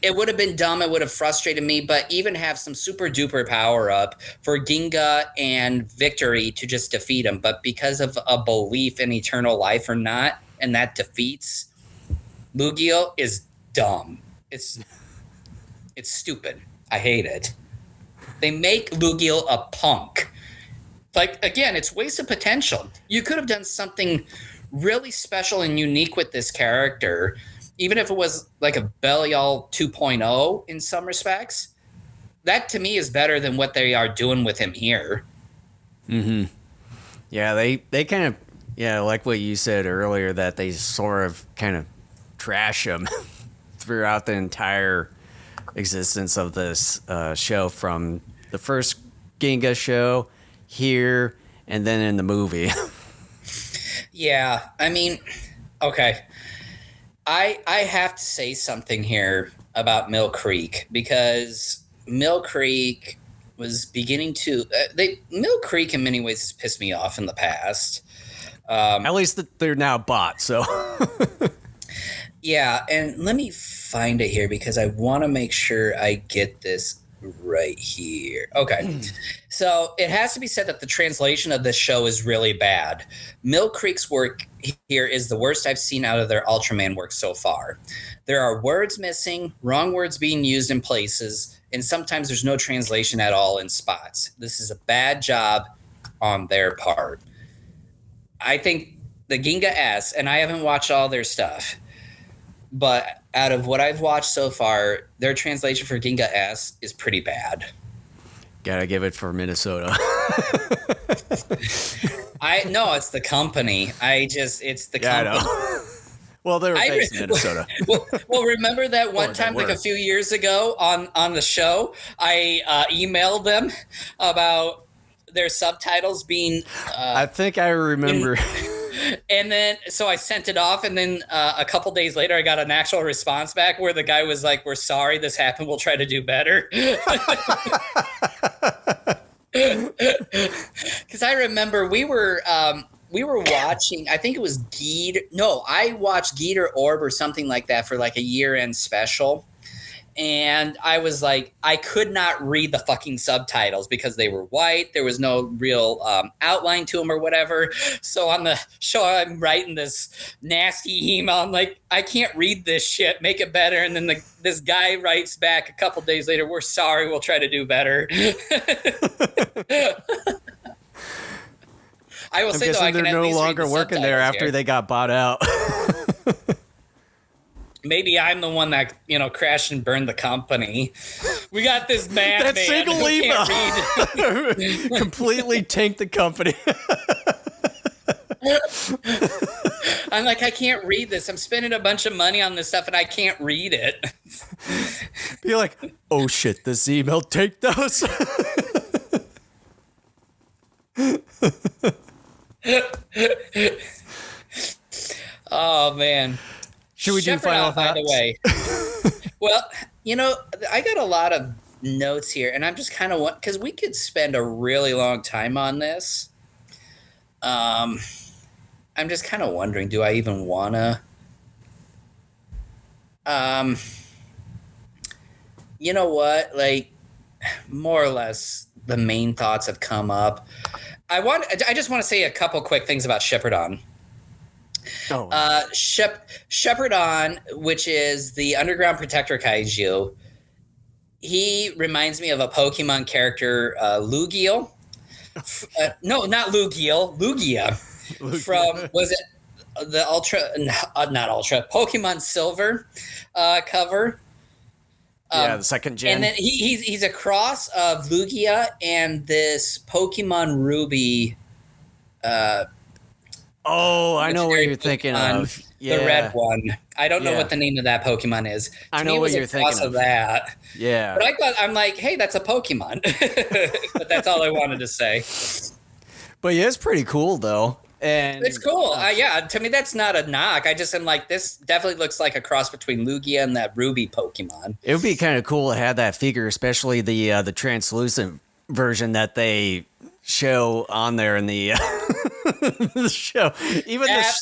it would have been dumb. It would have frustrated me. But even have some super duper power up for Ginga and Victory to just defeat him. But because of a belief in eternal life or not, and that defeats Lugiel, is dumb. It's stupid. I hate it. They make Lugiel a punk. Like, again, it's wasted potential. You could have done something really special and unique with this character, even if it was like a Belial 2.0 in some respects. That, to me, is better than what they are doing with him here. Mm-hmm. Yeah, they kind of, yeah, like what you said earlier, that they sort of kind of trash him throughout the entire existence of this show, from the first Ginga show here and then in the movie. Yeah, I mean, okay. I have to say something here about Mill Creek, because Mill Creek was beginning to Mill Creek in many ways has pissed me off in the past. At least they're now bought, so. Yeah, and let me find it here because I want to make sure I get this right here. Okay. So it has to be said that the translation of this show is really bad. Mill Creek's work here is the worst I've seen out of their Ultraman work so far. There are words missing, wrong words being used in places, and sometimes there's no translation at all in spots. This is a bad job on their part. I think the Ginga S, and I haven't watched all their stuff, but out of what I've watched so far, their translation for Ginga S is pretty bad. Gotta give it for Minnesota. No, it's the company. It's the company. I know. Well, they're based in Minnesota. well, remember that one time, like a few years ago on the show, I emailed them about their subtitles being. I think I remember. And then, so I sent it off, and then a couple days later, I got an actual response back where the guy was like, "We're sorry this happened. We'll try to do better." Because I remember we were watching. I think it was Geet. No, I watched Geet or Orb or something like that for like a year-end special. And I was like, I could not read the fucking subtitles because they were white. There was no real outline to them or whatever. So on the show, I'm writing this nasty email. I'm like, I can't read this shit. Make it better. And then this guy writes back a couple days later, "We're sorry. We'll try to do better." I will say, though, I can they're at no least longer read the working there subtitles after here. they got bought out. Maybe I'm the one that, crashed and burned the company. We got this man. That single who email can't read. completely tanked the company. I'm like, I can't read this. I'm spending a bunch of money on this stuff and I can't read it. Be like, oh shit, this email tanked those. Oh, man. Should we do final thoughts? By the way. Well, I got a lot of notes here, and I'm just kind of because we could spend a really long time on this. I'm just kind of wondering, do I even want to? You know what? Like, more or less, the main thoughts have come up. I just want to say a couple quick things about Shepherdon. Oh. Shepherdon, which is the underground protector kaiju, he reminds me of a Pokemon character, Lugia. No, not Lugia. Lugia. From, was it the not Ultra, Pokemon Silver cover? Yeah, the second gen. And then he's a cross of Lugia and this Pokemon Ruby. I know what you're thinking of. Yeah. The red one. I don't know what the name of that Pokemon is. I know what you're thinking of that. Yeah. But I'm like, hey, that's a Pokemon. But that's all I wanted to say. But yeah, it's pretty cool though. And it's cool. Yeah, to me that's not a knock. I just am like, this definitely looks like a cross between Lugia and that Ruby Pokemon. It would be kind of cool to have that figure, especially the translucent version that they show on there in the the show. Even that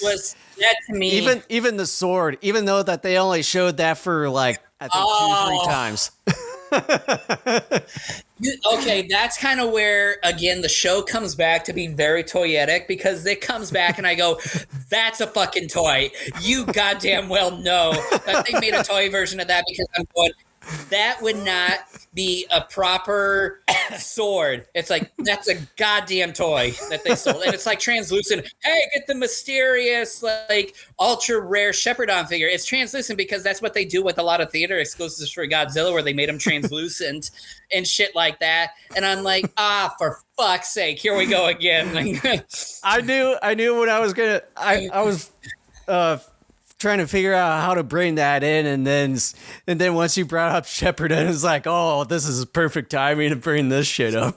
to me. Even the sword, even though that they only showed that for like I think 2-3 times. Okay, that's kind of where again the show comes back to being very toyetic because it comes back and I go, that's a fucking toy. You goddamn well know that they made a toy version of that because I'm going, that would not be a proper sword. It's like, that's a goddamn toy that they sold. And it's like translucent. Hey, get the mysterious, like, ultra rare Shepherdon figure. It's translucent because that's what they do with a lot of theater exclusives for Godzilla, where they made them translucent and shit like that. And I'm like, for fuck's sake, here we go again. I knew what I was gonna. I was trying to figure out how to bring that in, and then once you brought up Shepherdon, it's like, oh, this is perfect timing to bring this shit up.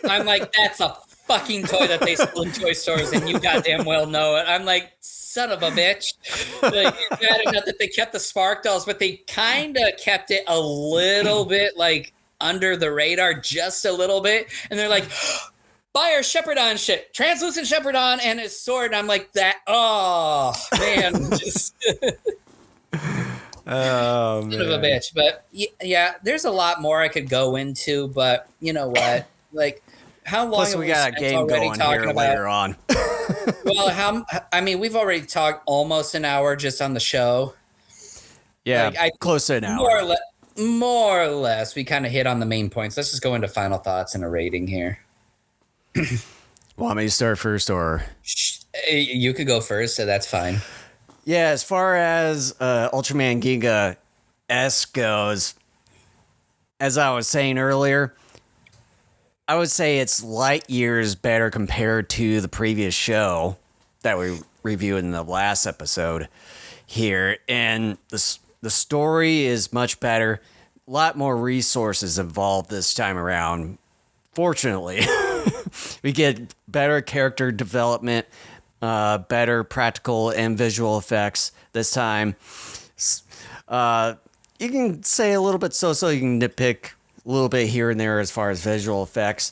I'm like, that's a fucking toy that they sell in toy stores, and you goddamn well know it. I'm like, son of a bitch. Like, it's bad enough that they kept the Spark dolls, but they kind of kept it a little bit like under the radar, just a little bit. And they're like, buy our Shepherdon shit, translucent Shepherdon and his sword. And I'm like, that, oh man, just Oh man, son of a bitch. But yeah, there's a lot more I could go into, but you know what? Like, how long? plus we got a game going here later on. Well, we've already talked almost an hour just on the show. Yeah, like, close to an hour. More or less, we kind of hit on the main points. Let's just go into final thoughts and a rating here. Want me to start first, or you could go first, so that's fine. Yeah, as far as Ultraman Ginga S goes, as I was saying earlier, I would say it's light years better compared to the previous show that we reviewed in the last episode here. And the story is much better. A lot more resources involved this time around. Fortunately, we get better character development, better practical and visual effects this time. You can say a little bit so you can nitpick a little bit here and there as far as visual effects.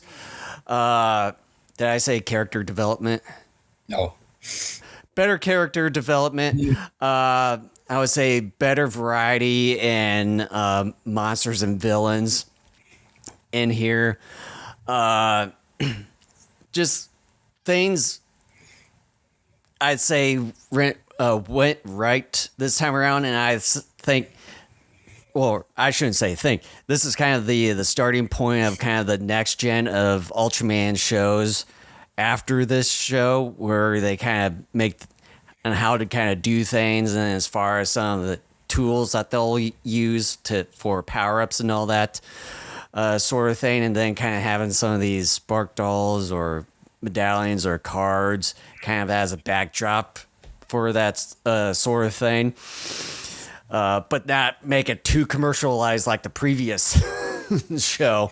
Did I say character development? No. Better character development. I would say better variety and monsters and villains in here. Just things I'd say went right this time around, and I think, well, I shouldn't say think. This is kind of the starting point of kind of the next gen of Ultraman shows after this show, where they kind of make on how to kind of do things, and as far as some of the tools that they'll use for power-ups and all that sort of thing, and then kind of having some of these Spark dolls or medallions or cards kind of as a backdrop for that sort of thing. But not make it too commercialized like the previous show.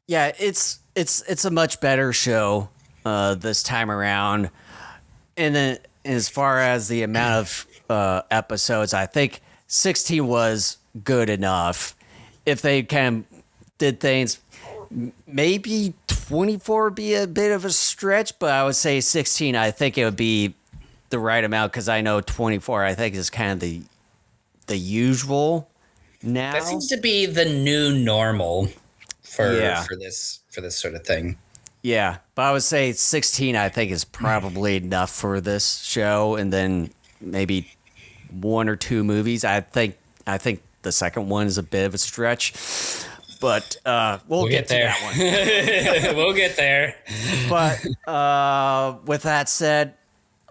Yeah, it's a much better show this time around. And then as far as the amount of episodes, I think 16 was good enough. If they kind of did things, maybe 24 would be a bit of a stretch, but I would say 16, I think it would be the right amount, because I know 24, I think, is kind of the usual now. That seems to be the new normal for this sort of thing. Yeah, but I would say 16, I think, is probably enough for this show, and then maybe one or two movies. I think the second one is a bit of a stretch, but we'll get to there. that one. We'll get there. But with that said,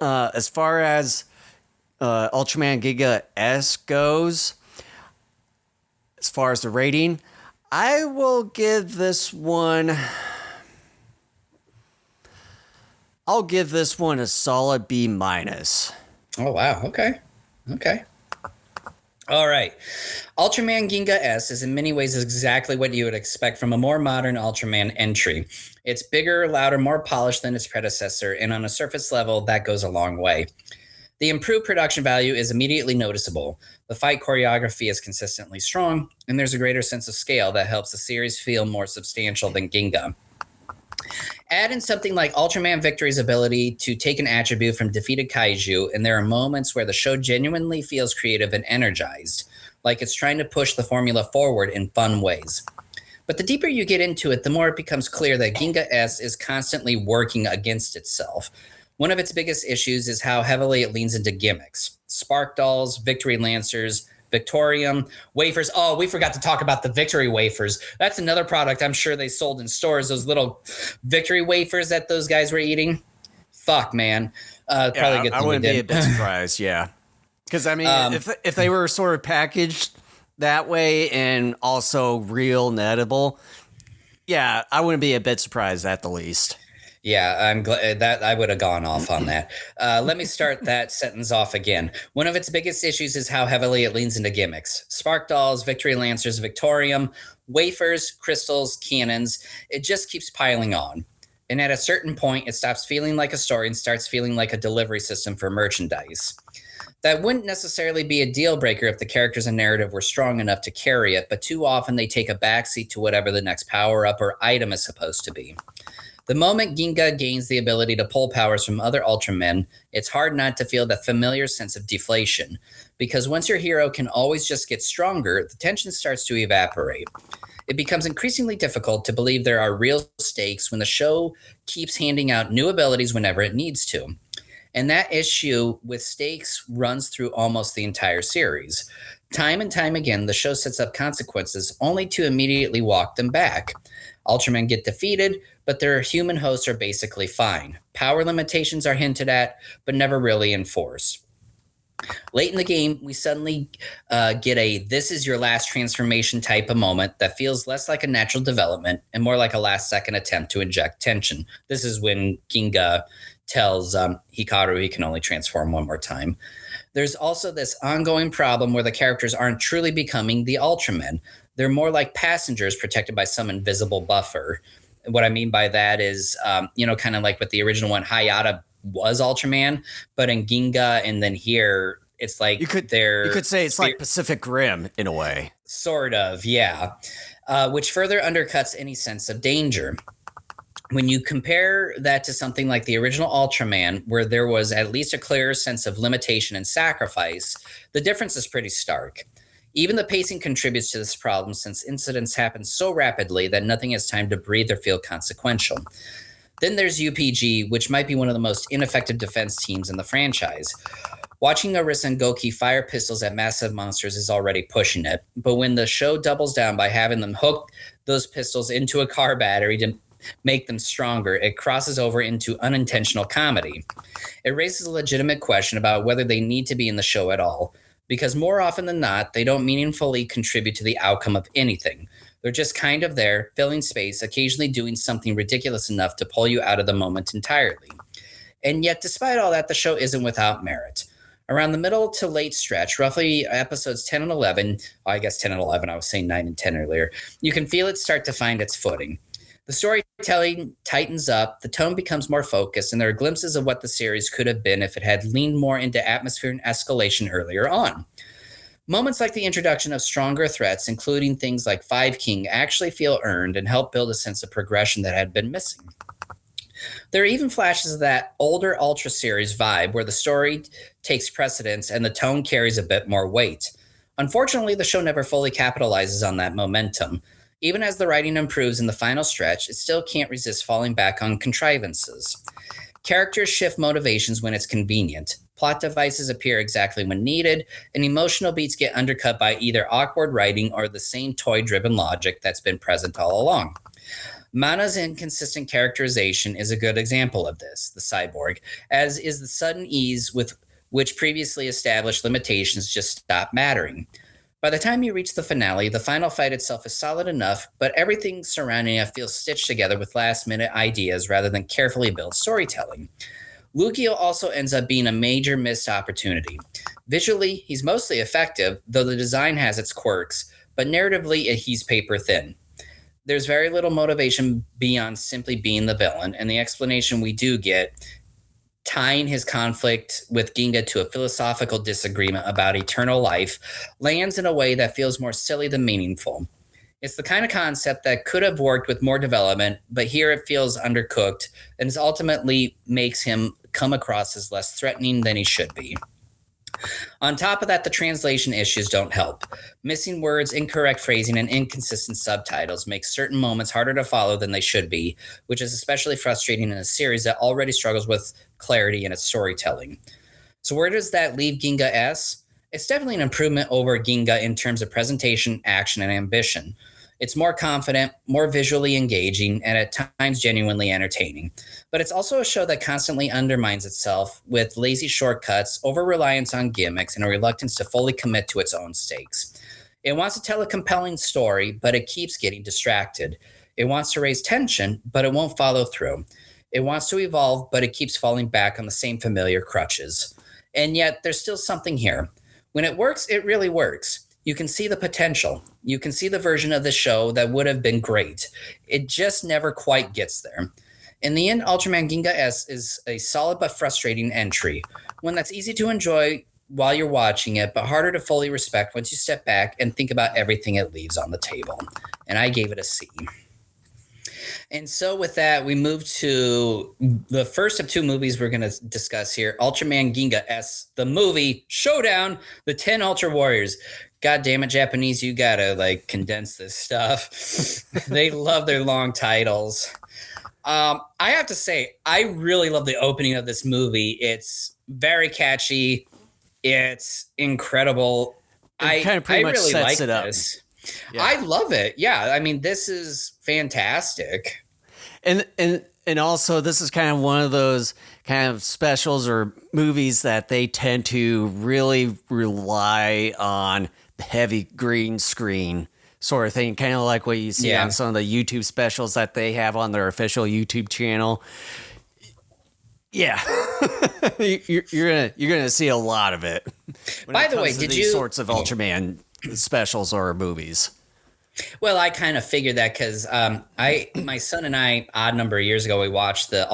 as far as Ultraman Giga S goes, as far as the rating, I will give this one. I'll give this one a solid B-. Oh wow! Okay. All right. Ultraman Ginga S is in many ways exactly what you would expect from a more modern Ultraman entry. It's bigger, louder, more polished than its predecessor, and on a surface level, that goes a long way. The improved production value is immediately noticeable. The fight choreography is consistently strong, and there's a greater sense of scale that helps the series feel more substantial than Ginga. Add in something like Ultraman Victory's ability to take an attribute from defeated kaiju, and there are moments where the show genuinely feels creative and energized, like it's trying to push the formula forward in fun ways. But the deeper you get into it, the more it becomes clear that Ginga S is constantly working against itself. One of its biggest issues is how heavily it leans into gimmicks. Spark dolls, Victory Lancers, Victorium, wafers. Oh, we forgot to talk about the Victory wafers. That's another product I'm sure they sold in stores, those little Victory wafers that those guys were eating. Fuck, man. Probably good thing I wouldn't we be a didn't. bit surprised, yeah. Because, I mean, if they were sort of packaged that way and also real and edible, yeah, I wouldn't be a bit surprised at the least. Yeah, I'm glad that I would have gone off on that. Let me start that sentence off again. One of its biggest issues is how heavily it leans into gimmicks. Spark dolls, Victory Lancers, Victorium, wafers, crystals, cannons. It just keeps piling on. And at a certain point, it stops feeling like a story and starts feeling like a delivery system for merchandise. That wouldn't necessarily be a deal breaker if the characters and narrative were strong enough to carry it, but too often they take a backseat to whatever the next power up or item is supposed to be. The moment Ginga gains the ability to pull powers from other Ultramen, it's hard not to feel that familiar sense of deflation. Because once your hero can always just get stronger, the tension starts to evaporate. It becomes increasingly difficult to believe there are real stakes when the show keeps handing out new abilities whenever it needs to. And that issue with stakes runs through almost the entire series. Time and time again, the show sets up consequences only to immediately walk them back. Ultramen get defeated, but their human hosts are basically fine. Power limitations are hinted at, but never really enforced. Late in the game, we suddenly get a this is your last transformation type of moment that feels less like a natural development and more like a last second attempt to inject tension. This is when Ginga tells Hikaru he can only transform one more time. There's also this ongoing problem where the characters aren't truly becoming the Ultramen. They're more like passengers protected by some invisible buffer. What I mean by that is, kind of like with the original one, Hayata was Ultraman, but in Ginga and then here, it's like you could say it's like Pacific Rim in a way. Sort of, yeah. Which further undercuts any sense of danger. When you compare that to something like the original Ultraman, where there was at least a clearer sense of limitation and sacrifice, the difference is pretty stark. Even the pacing contributes to this problem since incidents happen so rapidly that nothing has time to breathe or feel consequential. Then there's UPG, which might be one of the most ineffective defense teams in the franchise. Watching Arisa and Goki fire pistols at massive monsters is already pushing it, but when the show doubles down by having them hook those pistols into a car battery to make them stronger, it crosses over into unintentional comedy. It raises a legitimate question about whether they need to be in the show at all, because more often than not, they don't meaningfully contribute to the outcome of anything. They're just kind of there, filling space, occasionally doing something ridiculous enough to pull you out of the moment entirely. And yet, despite all that, the show isn't without merit. Around the middle to late stretch, roughly episodes 10 and 11, I guess 10 and 11, I was saying 9 and 10 earlier, you can feel it start to find its footing. The storytelling tightens up, the tone becomes more focused, and there are glimpses of what the series could have been if it had leaned more into atmosphere and escalation earlier on. Moments like the introduction of stronger threats, including things like Five King, actually feel earned and help build a sense of progression that had been missing. There are even flashes of that older Ultra series vibe where the story takes precedence and the tone carries a bit more weight. Unfortunately, the show never fully capitalizes on that momentum. Even as the writing improves in the final stretch, it still can't resist falling back on contrivances. Characters shift motivations when it's convenient. Plot devices appear exactly when needed, and emotional beats get undercut by either awkward writing or the same toy-driven logic that's been present all along. Mana's inconsistent characterization is a good example of this, the cyborg, as is the sudden ease with which previously established limitations just stop mattering. By the time you reach the finale, the final fight itself is solid enough, but everything surrounding it feels stitched together with last-minute ideas rather than carefully built storytelling. Lucio also ends up being a major missed opportunity. Visually, he's mostly effective, though the design has its quirks, but narratively, he's paper thin. There's very little motivation beyond simply being the villain, and the explanation we do get, tying his conflict with Ginga to a philosophical disagreement about eternal life, lands in a way that feels more silly than meaningful. It's the kind of concept that could have worked with more development, but here it feels undercooked and ultimately makes him come across as less threatening than he should be. On top of that, the translation issues don't help. Missing words, incorrect phrasing, and inconsistent subtitles make certain moments harder to follow than they should be, which is especially frustrating in a series that already struggles with clarity in its storytelling. So where does that leave Ginga S? It's definitely an improvement over Ginga in terms of presentation, action, and ambition. It's more confident, more visually engaging, and at times genuinely entertaining. But it's also a show that constantly undermines itself with lazy shortcuts, over-reliance on gimmicks, and a reluctance to fully commit to its own stakes. It wants to tell a compelling story, but it keeps getting distracted. It wants to raise tension, but it won't follow through. It wants to evolve, but it keeps falling back on the same familiar crutches. And yet, there's still something here. When it works, it really works. You can see the potential. You can see the version of the show that would have been great. It just never quite gets there. In the end, Ultraman Ginga S is a solid but frustrating entry, one that's easy to enjoy while you're watching it, but harder to fully respect once you step back and think about everything it leaves on the table. And I gave it a C. And so with that, we move to the first of two movies we're going to discuss here, Ultraman Ginga S, the movie Showdown, the 10 Ultra Warriors. God damn it, Japanese, you got to like condense this stuff. They love their long titles. I have to say, I really love the opening of this movie. It's very catchy. It's incredible. It kind of pretty much really sets like it up. this. Yeah. I love it. Yeah, I mean, this is fantastic. And also, this is kind of one of those kind of specials or movies that they tend to really rely on the heavy green screen sort of thing, kind of like what you see on some of the YouTube specials that they have on their official YouTube channel. Yeah, you're gonna see a lot of it. By the way, did these sorts of Ultraman specials or movies? Well, I kind of figured that because my son and I, odd number of years ago, we watched the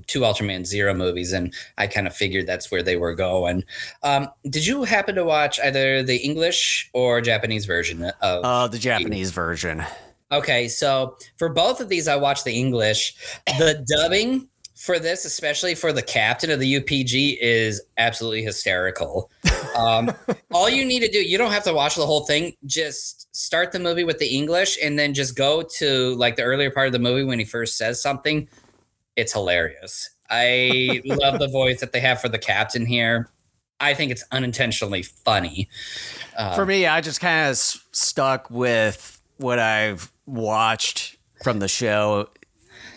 two Ultraman Zero movies, and I kind of figured that's where they were going. Did you happen to watch either the English or Japanese version of the Japanese version? Okay, so for both of these, I watched the English. The dubbing for this, especially for the captain of the UPG, is absolutely hysterical. All you need to do, you don't have to watch the whole thing. Just start the movie with the English and then just go to like the earlier part of the movie when he first says something. It's hilarious. I love the voice that they have for the captain here. I think it's unintentionally funny. For me, I just kind of stuck with what I've watched from the show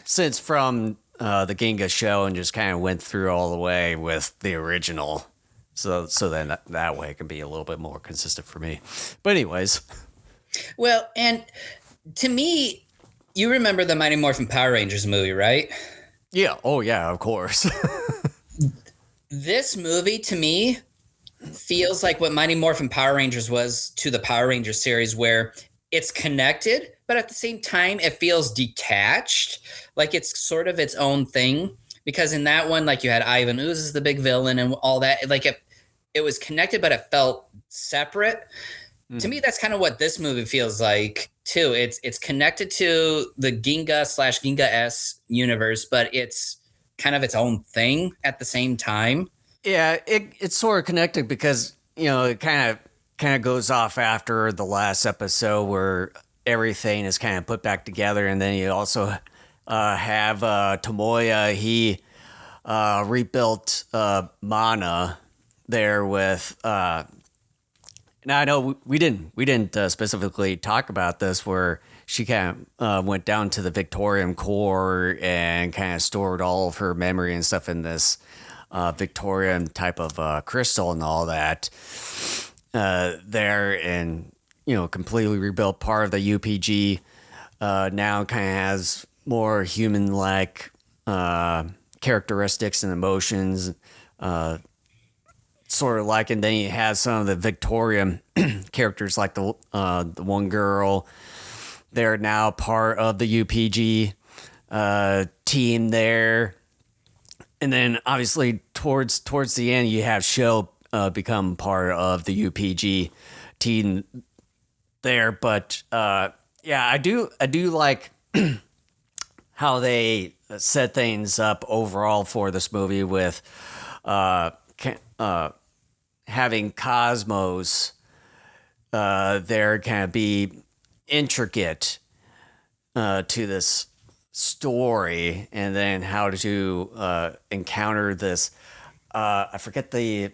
since from the Ginga show and just kind of went through all the way with the original. So then that way it can be a little bit more consistent for me. But anyways. Well, and to me, you remember the Mighty Morphin Power Rangers movie, right? Yeah. Oh, yeah, of course. This movie, to me, feels like what Mighty Morphin Power Rangers was to the Power Rangers series, where it's connected, but at the same time, it feels detached, like it's sort of its own thing. Because in that one, like you had Ivan Ooze as the big villain and all that, like it was connected, but it felt separate. To me, that's kind of what this movie feels like too. It's connected to the Ginga/Ginga S universe, but it's kind of its own thing at the same time. Yeah, it's sort of connected because it kind of goes off after the last episode where everything is kind of put back together, and then you also have Tomoya. He rebuilt Mana there with. Now I know we didn't specifically talk about this, where she kind of went down to the Victorium core and kind of stored all of her memory and stuff in this Victorium type of crystal and all that there, and completely rebuilt part of the UPG. Now kind of has more human-like characteristics and emotions. Sort of like, and then you have some of the Victorium characters, like the one girl. They're now part of the UPG team there, and then obviously towards the end, you have Sho become part of the UPG team there. But yeah, I do like how they set things up overall for this movie with having Cosmos there kind of be intricate to this story, and then how to encounter this. I forget the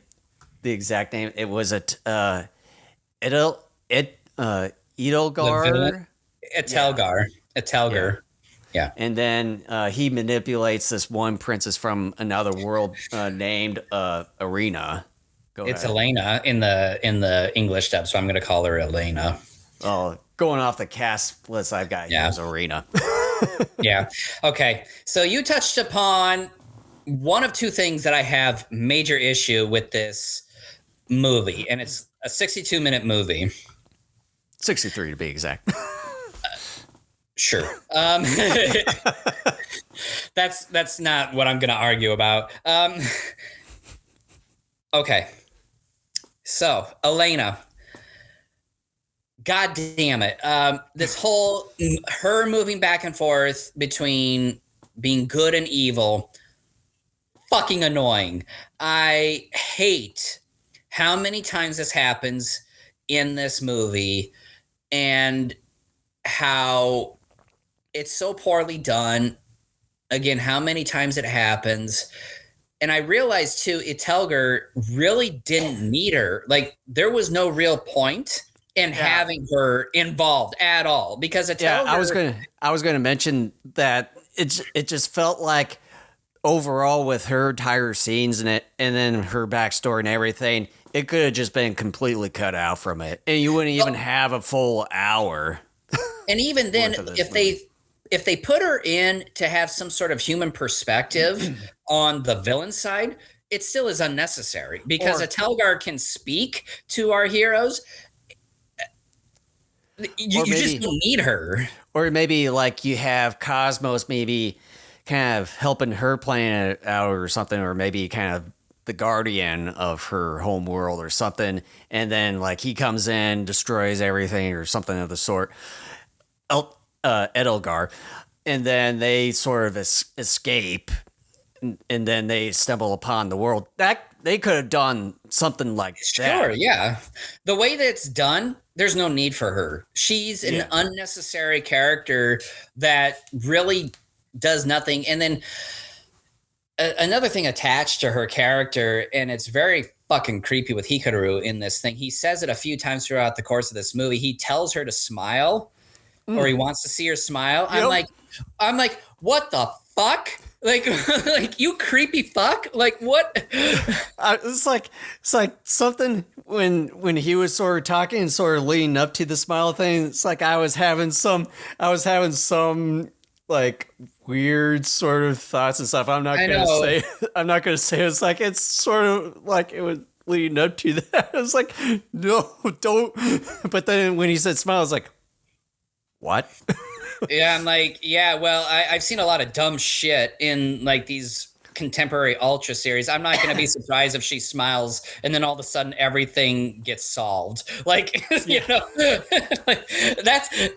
exact name. It was Edelgar. Etelgar. Yeah. And then he manipulates this one princess from another world named Arena. It's Elena in the English dub, so I'm going to call her Elena. Oh, going off the cast list I've got here is Arena. Yeah. Okay. So you touched upon one of two things that I have major issue with this movie, and it's a 62-minute movie. 63 to be exact. Sure. That's not what I'm going to argue about. Okay. So, Elena, God damn it. This whole her moving back and forth between being good and evil, fucking annoying. I hate how many times this happens in this movie and how it's so poorly done. Again, how many times it happens. And I realized too, Itelger really didn't need her. Like, there was no real point in having her involved at all because Itelger. Yeah, I was gonna mention that it just felt like overall with her entire scenes in it, and then her backstory and everything, it could have just been completely cut out from it, and you wouldn't even have a full hour. And even then, if they put her in to have some sort of human perspective on the villain side, it still is unnecessary because Itelgar can speak to our heroes. You just don't need her. Or maybe like you have Cosmos maybe kind of helping her plan it out or something, or maybe kind of the guardian of her home world or something, and then like he comes in, destroys everything or something of the sort. Edelgar, and then they sort of escape, and then they stumble upon the world. That they could have done something like that. Sure, yeah. The way that it's done, there's no need for her. She's an unnecessary character that really does nothing. And then another thing attached to her character, and it's very fucking creepy with Hikaru in this thing. He says it a few times throughout the course of this movie. He tells her to smile, or he wants to see her smile. Yep. I'm like, what the fuck? Like, like you creepy fuck. Like what? It's like something when he was sort of talking and sort of leading up to the smile thing. It's like I was having some like weird sort of thoughts and stuff. I'm not gonna say it's like it's sort of like it was leading up to that. I was like, no, don't. But then when he said smile, I was like, what? Yeah, I'm like, yeah, well, I've seen a lot of dumb shit in like these contemporary Ultra series. I'm not going to be surprised if she smiles and then all of a sudden everything gets solved. Like, you know, like,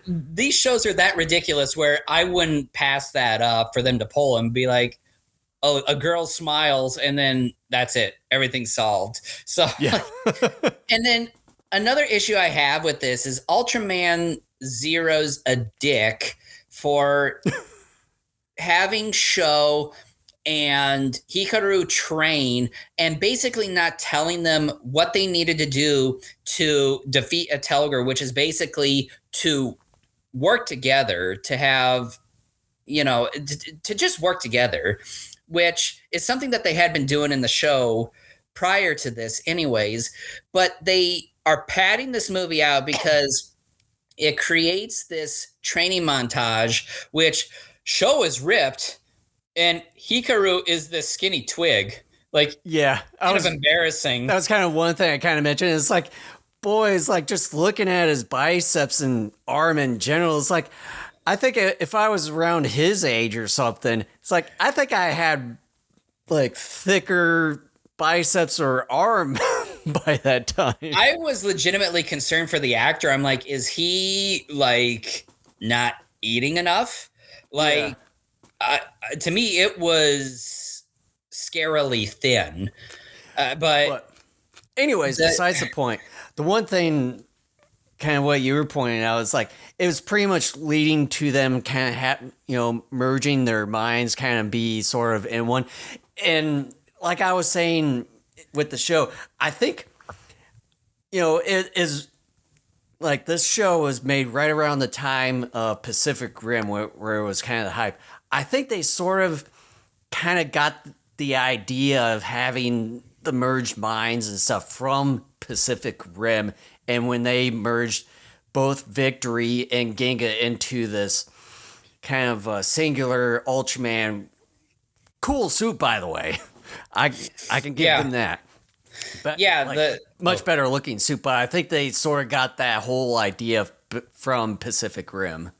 these shows are that ridiculous where I wouldn't pass that up for them to pull and be like, oh, a girl smiles and then that's it. Everything's solved. So, yeah. And then another issue I have with this is Ultraman Zero's a dick for having Sho and Hikaru train and basically not telling them what they needed to do to defeat Itelgar, which is basically to work together, to have, you know, to just work together, which is something that they had been doing in the show prior to this anyways. But they are padding this movie out because it creates this training montage, which Sho is ripped and Hikaru is this skinny twig. Like, yeah, kind of embarrassing. That was kind of one thing I kind of mentioned. It's like, boys, like just looking at his biceps and arm in general, it's like, I think if I was around his age or something, it's like, I think I had like thicker biceps or arm by that time. I was legitimately concerned for the actor. I'm like, is he like not eating enough? Like, to me, it was scarily thin. But anyways, besides the point, the one thing, kind of what you were pointing out, is like it was pretty much leading to them kind of merging their minds, kind of be sort of in one. And like I was saying with the show, I think, it is like this show was made right around the time of Pacific Rim where it was kind of the hype. I think they sort of kind of got the idea of having the merged minds and stuff from Pacific Rim. And when they merged both Victory and Ginga into this kind of a singular Ultraman. Cool suit, by the way. I can give them that. But much better looking suit, but I think they sort of got that whole idea from Pacific Rim.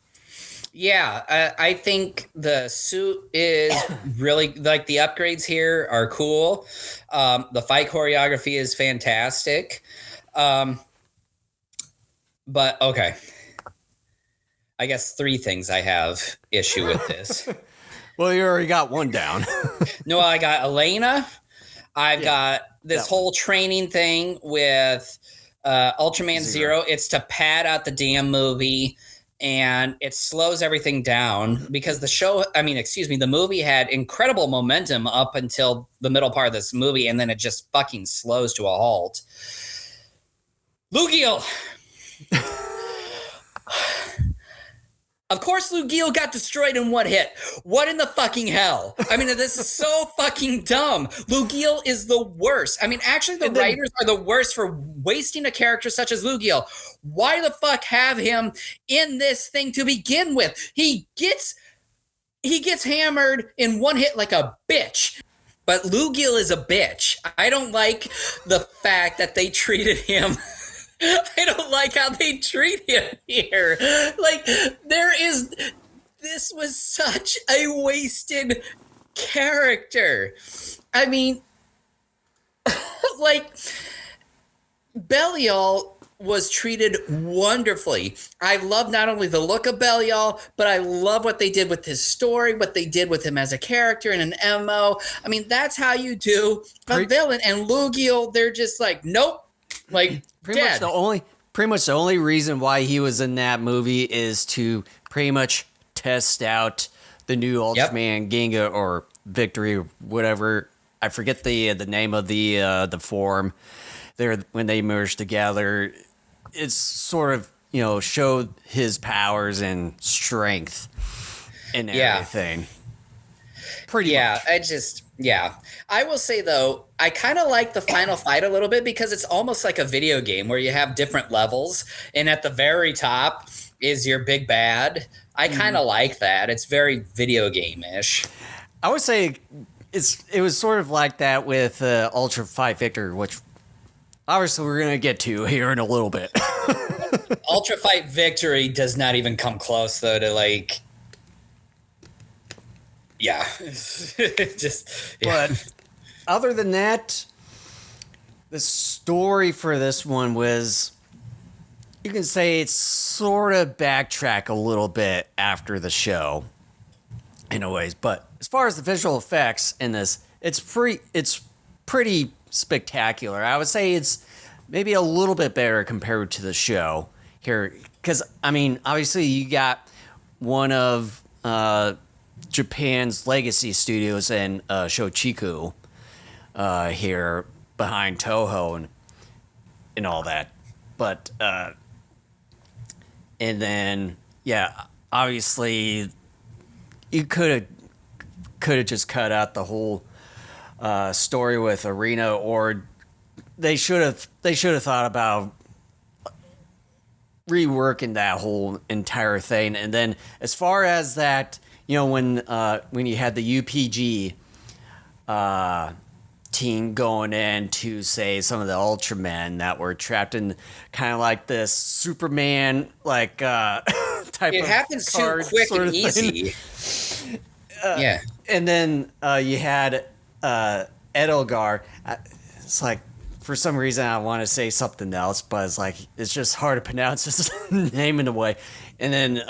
Yeah, I think the suit is really, like, the upgrades here are cool. The fight choreography is fantastic. But okay, I guess 3 things I have issue with this. Well, you already got one down. No, I got Elena. I've got this whole training thing with Ultraman Zero. It's to pad out the damn movie, and it slows everything down because the movie had incredible momentum up until the middle part of this movie, and then it just fucking slows to a halt. Lugiel! Of course, Lugiel got destroyed in one hit. What in the fucking hell? I mean, this is so fucking dumb. Lugiel is the worst. I mean, actually, the writers are the worst for wasting a character such as Lugiel. Why the fuck have him in this thing to begin with? He gets hammered in one hit like a bitch. But Lugiel is a bitch. I don't like the fact that they treated him... I don't like how they treat him here. Like, this was such a wasted character. I mean, like, Belial was treated wonderfully. I love not only the look of Belial, but I love what they did with his story, what they did with him as a character in an MMO. I mean, that's how you do a villain. And Lugiel, they're just like, nope. Like, pretty much the only reason why he was in that movie is to pretty much test out the new Ultraman Ginga or Victory, whatever. I forget the name of the form. There when they merged together, it's sort of showed his powers and strength and everything. Pretty much. I will say, though, I kind of like the final fight a little bit because it's almost like a video game where you have different levels, and at the very top is your big bad. I kind of like that. It's very video game-ish. I would say it was sort of like that with Ultra Fight Victor, which obviously we're going to get to here in a little bit. Ultra Fight Victory does not even come close, though, to, like... Yeah. But other than that, the story for this one was, you can say it's sort of backtrack a little bit after the show in a ways. But as far as the visual effects in this, it's pretty spectacular. I would say it's maybe a little bit better compared to the show here. Because, I mean, obviously you got one of... Japan's legacy studios in Shochiku here behind Toho and all that. But and then obviously you could have just cut out the whole story with Arena, or they should have thought about reworking that whole entire thing. And then as far as that, when you had the UPG team going in to say some of the Ultramen that were trapped in kind of like this Superman type of it happens too quick and easy. And then you had Edelgar. It's like, for some reason I want to say something else, but it's just hard to pronounce his name in a way. And then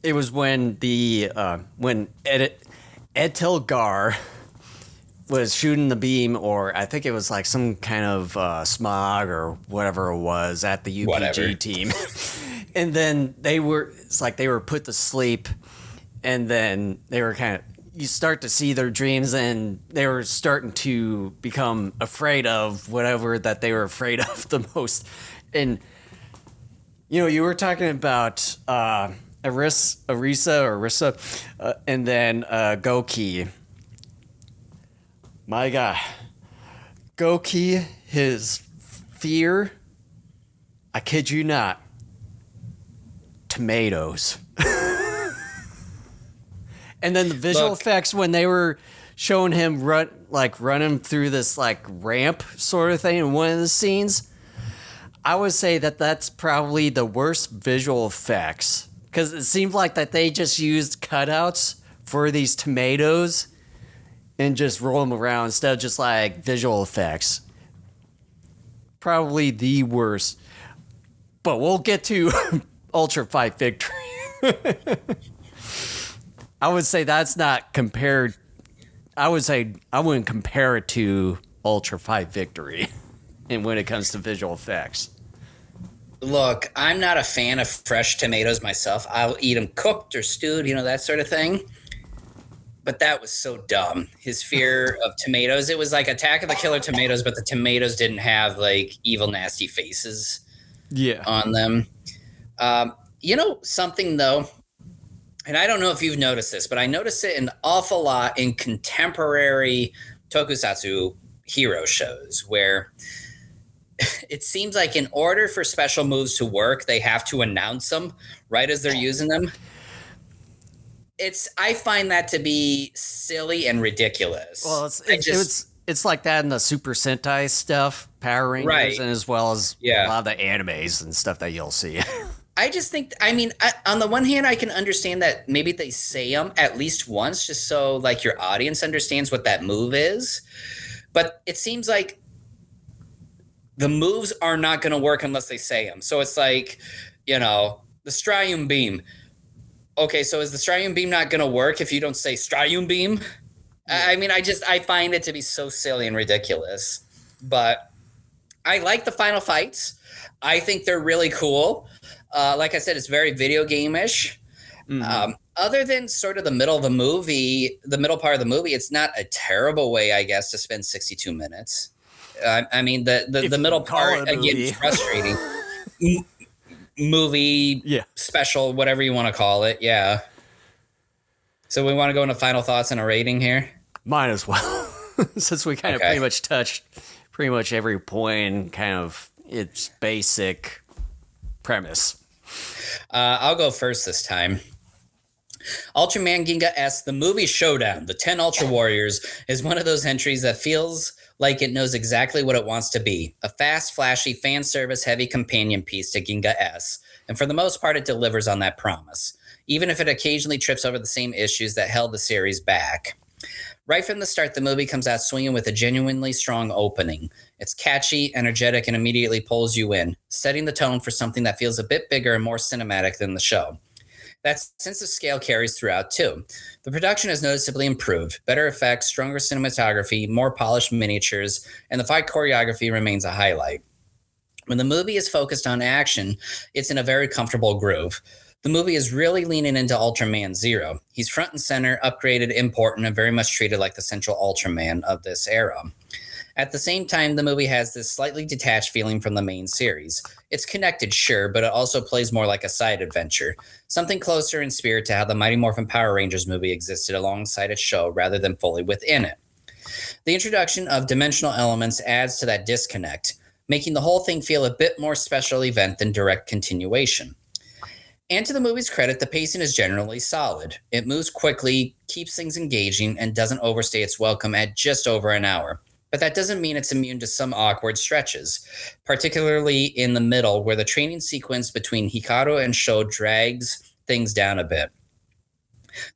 it was when when Edelgar was shooting the beam, or I think it was like some kind of smog or whatever it was at the UPG team. And then they were put to sleep, and then they were you start to see their dreams, and they were starting to become afraid of whatever that they were afraid of the most. And, you were talking about Arisa, and then Goki. My God. Goki, his fear, I kid you not, tomatoes. And then the visual effects when they were showing him running through this like ramp sort of thing in one of the scenes, I would say that that's probably the worst visual effects because it seemed like that they just used cutouts for these tomatoes and just roll them around instead of just like visual effects. Probably the worst. But we'll get to Ultra Fight Victory. I would say that's not compared. I would say I wouldn't compare it to Ultra Fight Victory and when it comes to visual effects. Look, I'm not a fan of fresh tomatoes myself. I'll eat them cooked or stewed, that sort of thing. But that was so dumb. His fear of tomatoes. It was like Attack of the Killer Tomatoes, but the tomatoes didn't have like evil, nasty faces on them. Something though, and I don't know if you've noticed this, but I notice it an awful lot in contemporary tokusatsu hero shows where it seems like in order for special moves to work, they have to announce them right as they're using them. I find that to be silly and ridiculous. Well, it's like that in the Super Sentai stuff, Power Rangers, right, and as well as a lot of the animes and stuff that you'll see. I just think, on the one hand, I can understand that maybe they say them at least once just so like your audience understands what that move is. But it seems like the moves are not going to work unless they say them. So it's like, the Strium Beam. Okay, so is the Strium Beam not going to work if you don't say Strium Beam? Yeah. I find it to be so silly and ridiculous. But I like the final fights. I think they're really cool. Like I said, it's very video game-ish. Mm-hmm. Other than sort of the middle part of the movie, it's not a terrible way, I guess, to spend 62 minutes. The middle part, again, is frustrating. Movie, special, whatever you want to call it. Yeah. So we want to go into final thoughts and a rating here? Might as well. Since we kind of pretty much touched pretty much every point, kind of its basic premise. I'll go first this time. Ultraman Ginga S, the movie Showdown, the 10 Ultra Warriors, is one of those entries that feels like it knows exactly what it wants to be. A fast, flashy, fan service heavy companion piece to Ginga S. And for the most part, it delivers on that promise, even if it occasionally trips over the same issues that held the series back. Right from the start, the movie comes out swinging with a genuinely strong opening. It's catchy, energetic, and immediately pulls you in, setting the tone for something that feels a bit bigger and more cinematic than the show. That sense of scale carries throughout, too. The production has noticeably improved. Better effects, stronger cinematography, more polished miniatures, and the fight choreography remains a highlight. When the movie is focused on action, it's in a very comfortable groove. The movie is really leaning into Ultraman Zero. He's front and center, upgraded, important, and very much treated like the central Ultraman of this era. At the same time, the movie has this slightly detached feeling from the main series. It's connected, sure, but it also plays more like a side adventure, something closer in spirit to how the Mighty Morphin Power Rangers movie existed alongside its show rather than fully within it. The introduction of dimensional elements adds to that disconnect, making the whole thing feel a bit more special event than direct continuation. And to the movie's credit, the pacing is generally solid. It moves quickly, keeps things engaging, and doesn't overstay its welcome at just over an hour. But that doesn't mean it's immune to some awkward stretches, particularly in the middle where the training sequence between Hikaru and Sho drags things down a bit.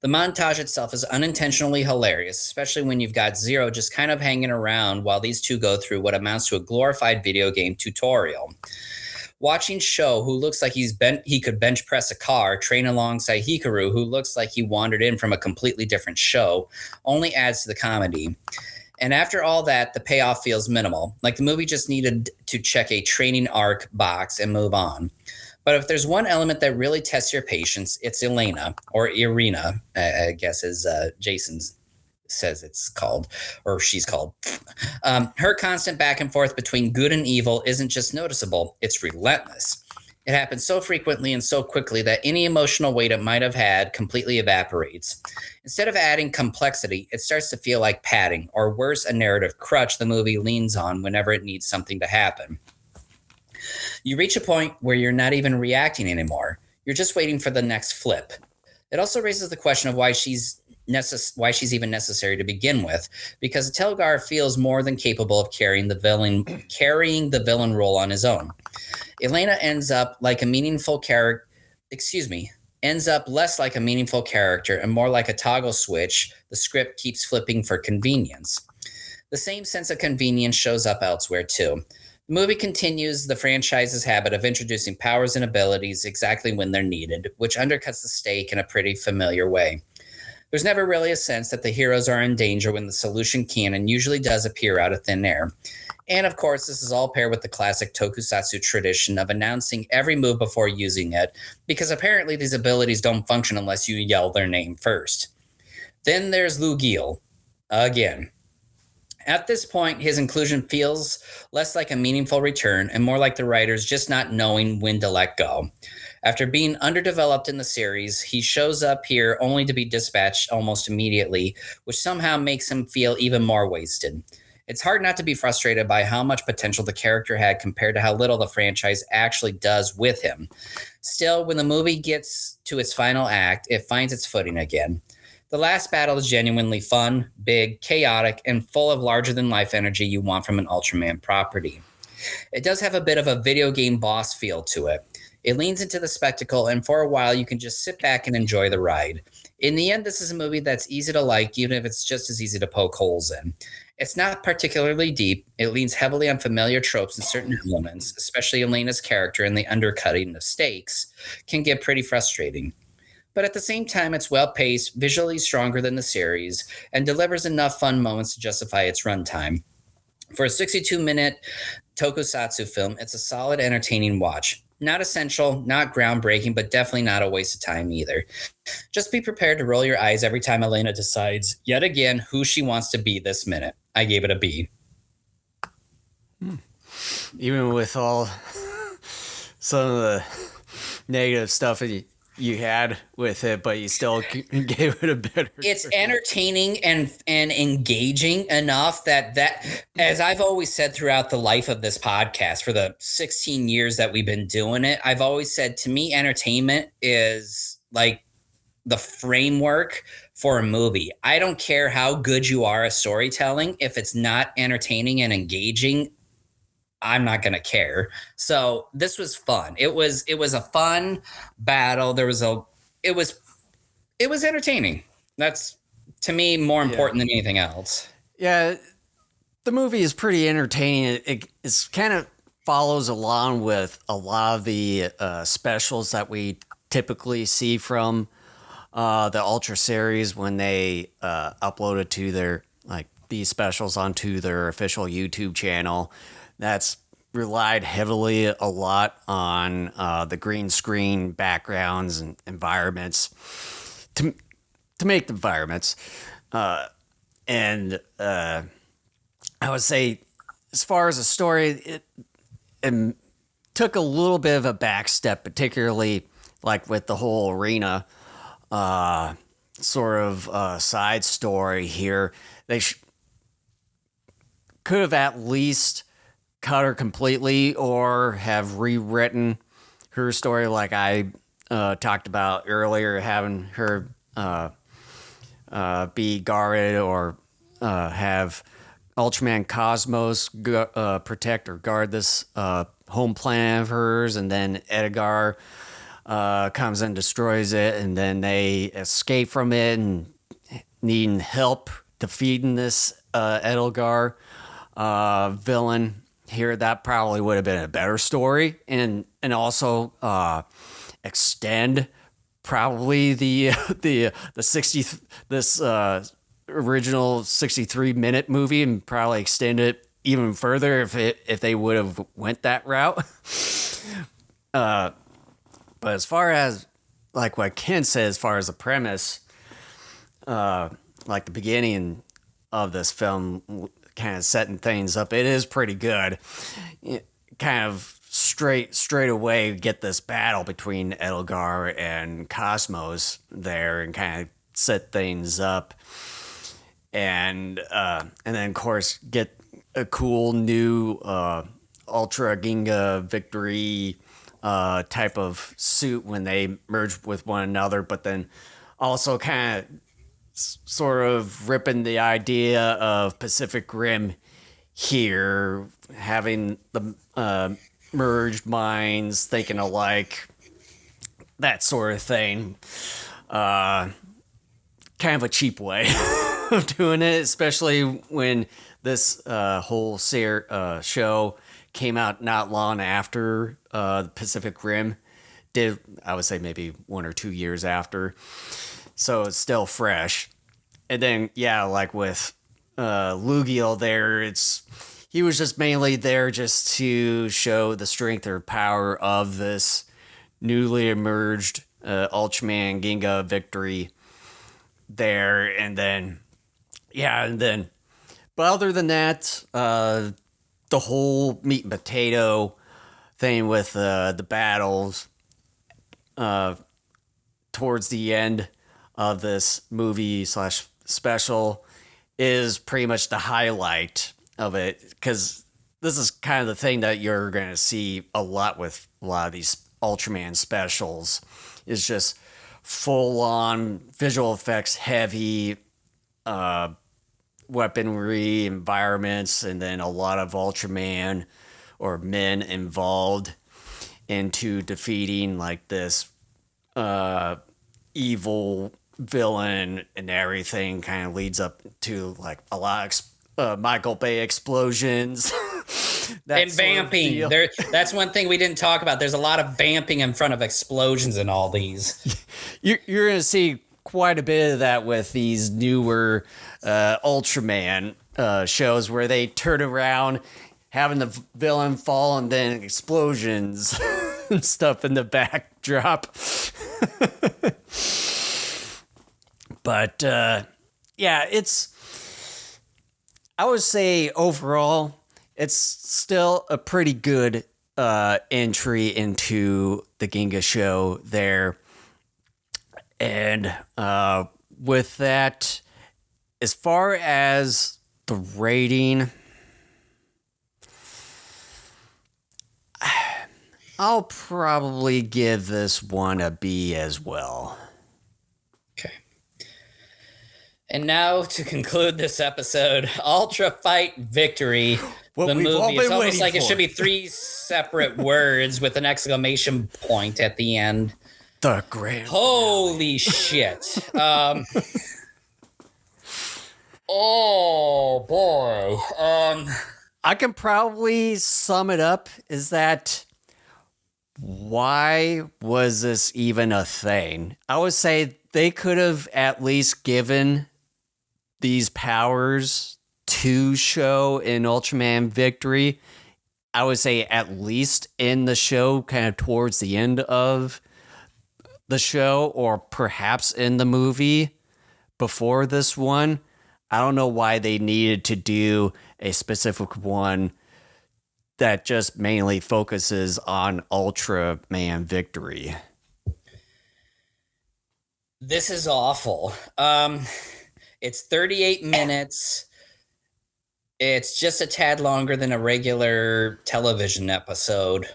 The montage itself is unintentionally hilarious, especially when you've got Zero just kind of hanging around while these two go through what amounts to a glorified video game tutorial. Watching Sho, who looks like he could bench press a car, train alongside Hikaru, who looks like he wandered in from a completely different show, only adds to the comedy. And after all that, the payoff feels minimal, like the movie just needed to check a training arc box and move on. But if there's one element that really tests your patience, it's Elena, or Irina, I guess as Jason says it's called, or she's called. Her constant back and forth between good and evil isn't just noticeable, it's relentless. It happens so frequently and so quickly that any emotional weight it might have had completely evaporates. Instead of adding complexity, it starts to feel like padding, or worse, a narrative crutch the movie leans on whenever it needs something to happen. You reach a point where you're not even reacting anymore. You're just waiting for the next flip. It also raises the question of why she's why she's even necessary to begin with, because Telgar feels more than capable of carrying the villain role on his own. Elena ends up like a meaningful character. Excuse me. Ends up less like a meaningful character and more like a toggle switch the script keeps flipping for convenience. The same sense of convenience shows up elsewhere, too. The movie continues the franchise's habit of introducing powers and abilities exactly when they're needed, which undercuts the stake in a pretty familiar way. There's never really a sense that the heroes are in danger when the solution can and usually does appear out of thin air. And of course, this is all paired with the classic tokusatsu tradition of announcing every move before using it, because apparently these abilities don't function unless you yell their name first. Then there's Lugiel. Again. At this point, his inclusion feels less like a meaningful return and more like the writers just not knowing when to let go. After being underdeveloped in the series, he shows up here only to be dispatched almost immediately, which somehow makes him feel even more wasted. It's hard not to be frustrated by how much potential the character had compared to how little the franchise actually does with him. Still, when the movie gets to its final act, it finds its footing again. The last battle is genuinely fun, big, chaotic, and full of larger-than-life energy you want from an Ultraman property. It does have a bit of a video game boss feel to it. It leans into the spectacle, and for a while you can just sit back and enjoy the ride. In the end, this is a movie that's easy to like, even if it's just as easy to poke holes in. It's not particularly deep. It leans heavily on familiar tropes and certain elements, especially Elena's character, and the undercutting of stakes can get pretty frustrating. But at the same time, it's well-paced, visually stronger than the series, and delivers enough fun moments to justify its runtime. For a 62-minute tokusatsu film, it's a solid, entertaining watch. Not essential, not groundbreaking, but definitely not a waste of time either. Just be prepared to roll your eyes every time Elena decides, yet again, who she wants to be this minute. I gave it a B. Even with all some of the negative stuff you had with it, but you still gave it a better. It's entertaining and engaging enough that as I've always said throughout the life of this podcast, for the 16 years that we've been doing it, I've always said, to me, entertainment is like the framework for a movie. I don't care how good you are at storytelling. If it's not entertaining and engaging, I'm not going to care. So this was fun. It was a fun battle. It was entertaining. That's, to me, more important than anything else. Yeah. The movie is pretty entertaining. It's kind of follows along with a lot of the specials that we typically see from the Ultra series when they upload it to their, like, these specials onto their official YouTube channel. That's relied heavily a lot on the green screen backgrounds and environments to make the environments. I would say, as far as the story, it took a little bit of a back step, particularly like with the whole arena sort of side story here. They could have at least cut her completely or have rewritten her story, like I talked about earlier, having her be guarded, or have Ultraman Cosmos protect or guard this home planet of hers, and then Edgar comes and destroys it, and then they escape from it and needing help defeating this Edgar villain. Here, that probably would have been a better story, and also extend probably the 60 this original 63-minute movie, and probably extend it even further if they would have went that route. But as far as, like what Ken said, as far as the premise, like the beginning of this film, kind of setting things up, it is pretty good. It kind of straight away get this battle between Edgar and Cosmos there, and kind of set things up, and then of course get a cool new Ultra Ginga victory type of suit when they merge with one another, but then also kind of sort of ripping the idea of Pacific Rim here, having the merged minds thinking alike, that sort of thing. Kind of a cheap way of doing it, especially when this whole show came out not long after the Pacific Rim did. I would say maybe 1 or 2 years after, so it's still fresh. And then like with Lugiel there, he was just mainly there just to show the strength or power of this newly emerged Ultraman Ginga victory there. And then but other than that, the whole meat and potato thing with the battles towards the end of this movie / special is pretty much the highlight of it, because this is kind of the thing that you're going to see a lot with a lot of these Ultraman specials, is just full-on visual effects heavy weaponry environments, and then a lot of Ultraman or men involved into defeating like this evil villain, and everything kind of leads up to like a lot of Michael Bay explosions. And vamping. That's one thing we didn't talk about. There's a lot of vamping in front of explosions in all these. You're going to see quite a bit of that with these newer Ultraman shows, where they turn around, having the villain fall, and then explosions and stuff in the backdrop. But I would say overall, it's still a pretty good entry into the Ginga Show there. And with that, as far as the rating, I'll probably give this one a B as well. Okay. And now to conclude this episode, Ultra Fight Victory, the movie. It's almost like it should be 3 separate words with an exclamation point at the end. The grand. Holy shit. Oh boy. I can probably sum it up is that, why was this even a thing? I would say they could have at least given these powers to show in Ultraman Victory. I would say at least in the show, kind of towards the end of the show, or perhaps in the movie before this one. I don't know why they needed to do a specific one that just mainly focuses on Ultraman Victory. This is awful. It's 38 minutes. It's just a tad longer than a regular television episode.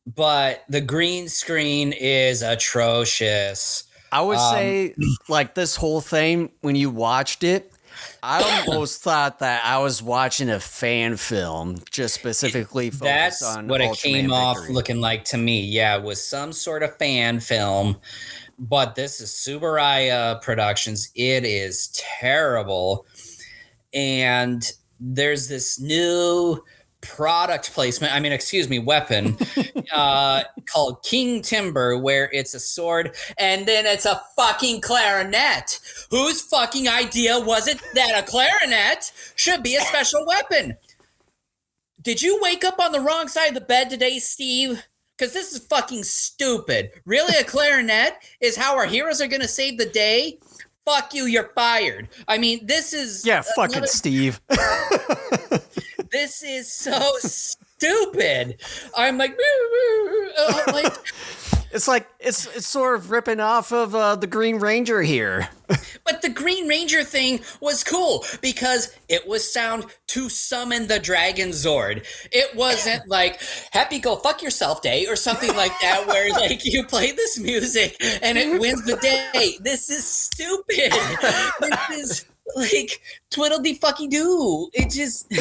But the green screen is atrocious. I would say, like, this whole thing, when you watched it, I almost thought that I was watching a fan film, just specifically focused on what Ultraman it came Victory. off looking like to me. Yeah, it was some sort of fan film. But this is Subaraya Productions. It is terrible. And there's this new weapon called King Timber, where it's a sword and then it's a fucking clarinet. Whose fucking idea was it that a clarinet should be a special weapon? Did you wake up on the wrong side of the bed today, Steve? Because this is fucking stupid. Really, a clarinet is how our heroes are going to save the day? Fuck you, you're fired. I mean, this is... Yeah, fucking Steve. This is so stupid. I'm like... It's like it's sort of ripping off of the Green Ranger here. But the Green Ranger thing was cool because it was sound to summon the Dragon Zord. It wasn't like Happy Go Fuck Yourself Day or something like that where like you play this music and it wins the day. This is stupid. This is like twiddle-dee fucking do. It just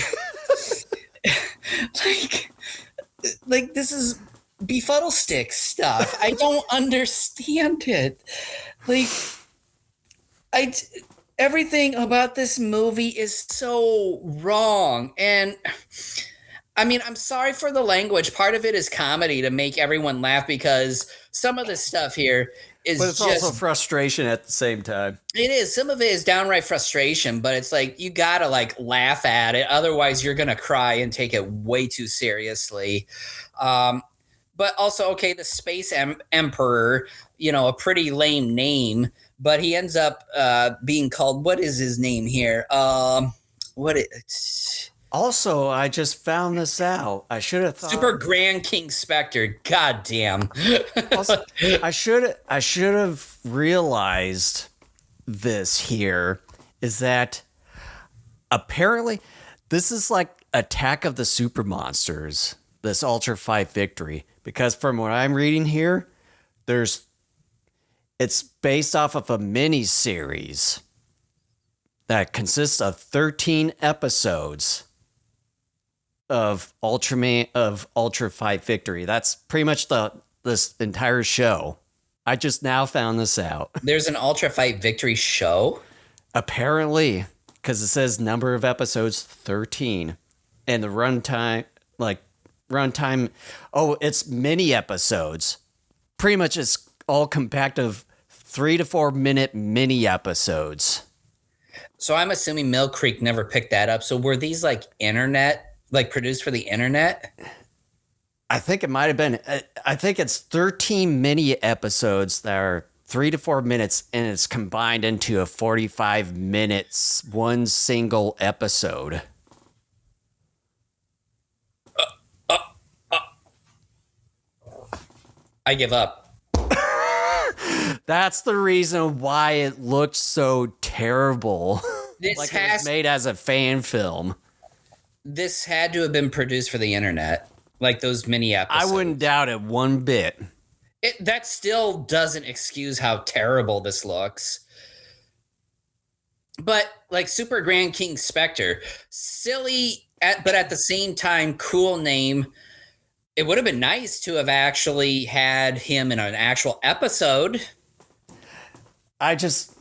like this is befuddle stick stuff. I don't understand it. Like everything about this movie is so wrong. And I mean, I'm sorry for the language. Part of it is comedy to make everyone laugh because some of the stuff here is But it's just also frustration at the same time. it is. Some of it is downright frustration, but it's like you gotta like laugh at it. Otherwise, you're gonna cry and take it way too seriously. But also, okay, the Space Emperor, you know, a pretty lame name, but he ends up being called. What is his name here? Also, I just found this out. I should have thought. Super Grand King Spectre. God damn. Also, I should have realized this here is that apparently this is like Attack of the Super Monsters, this Ultra 5 victory, because from what I'm reading here, it's based off of a mini series that consists of 13 episodes of Ultra 5 victory. That's pretty much this entire show. I just now found this out. There's an Ultra Fight Victory show? Apparently, because it says number of episodes 13. And the runtime, it's mini episodes. Pretty much it's all compact of 3 to 4 minute mini episodes. So I'm assuming Mill Creek never picked that up. So were these like produced for the internet? I think it might have been. I think it's 13 mini episodes that are 3 to 4 minutes, and it's combined into a 45 minutes, one single episode. I give up. That's the reason why it looked so terrible. This like it was made as a fan film. This had to have been produced for the internet, like those mini episodes. I wouldn't doubt it one bit. That still doesn't excuse how terrible this looks. But like Super Grand King Spectre, silly, but at the same time, cool name. It would have been nice to have actually had him in an actual episode. I just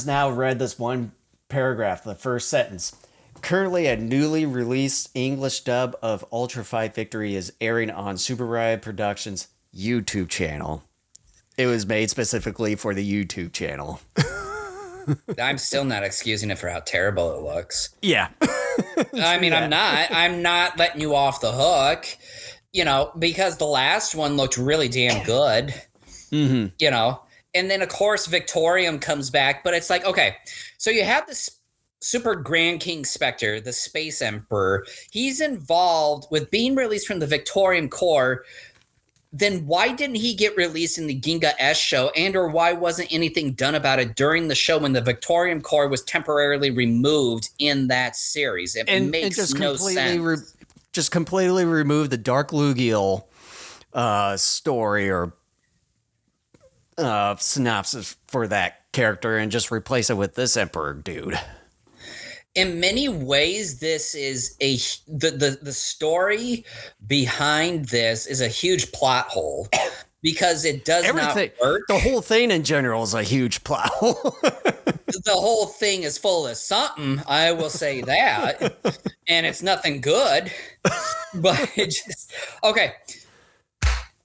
now read this one paragraph, the first sentence. Currently, a newly released English dub of Ultra 5 Victory is airing on Super Riot Productions' YouTube channel. It was made specifically for the YouTube channel. I'm still not excusing it for how terrible it looks. Yeah. I mean, I'm not letting you off the hook, you know, because the last one looked really damn good, Mm-hmm. you know, and then of course Victorium comes back, but it's like, okay, so you have this Super Grand King Spectre, the Space Emperor. He's involved with being released from the Victorium Core. Then why didn't he get released in the Ginga S show, and or why wasn't anything done about it during the show when the Victorium Core was temporarily removed in that series? It makes no sense. Just completely remove the Dark Lugiel story or synopsis for that character and just replace it with this Emperor dude. In many ways, this is the story behind this is a huge plot hole because it does not work. The whole thing in general is a huge plot hole. The whole thing is full of something, I will say that, and it's nothing good. But it just okay.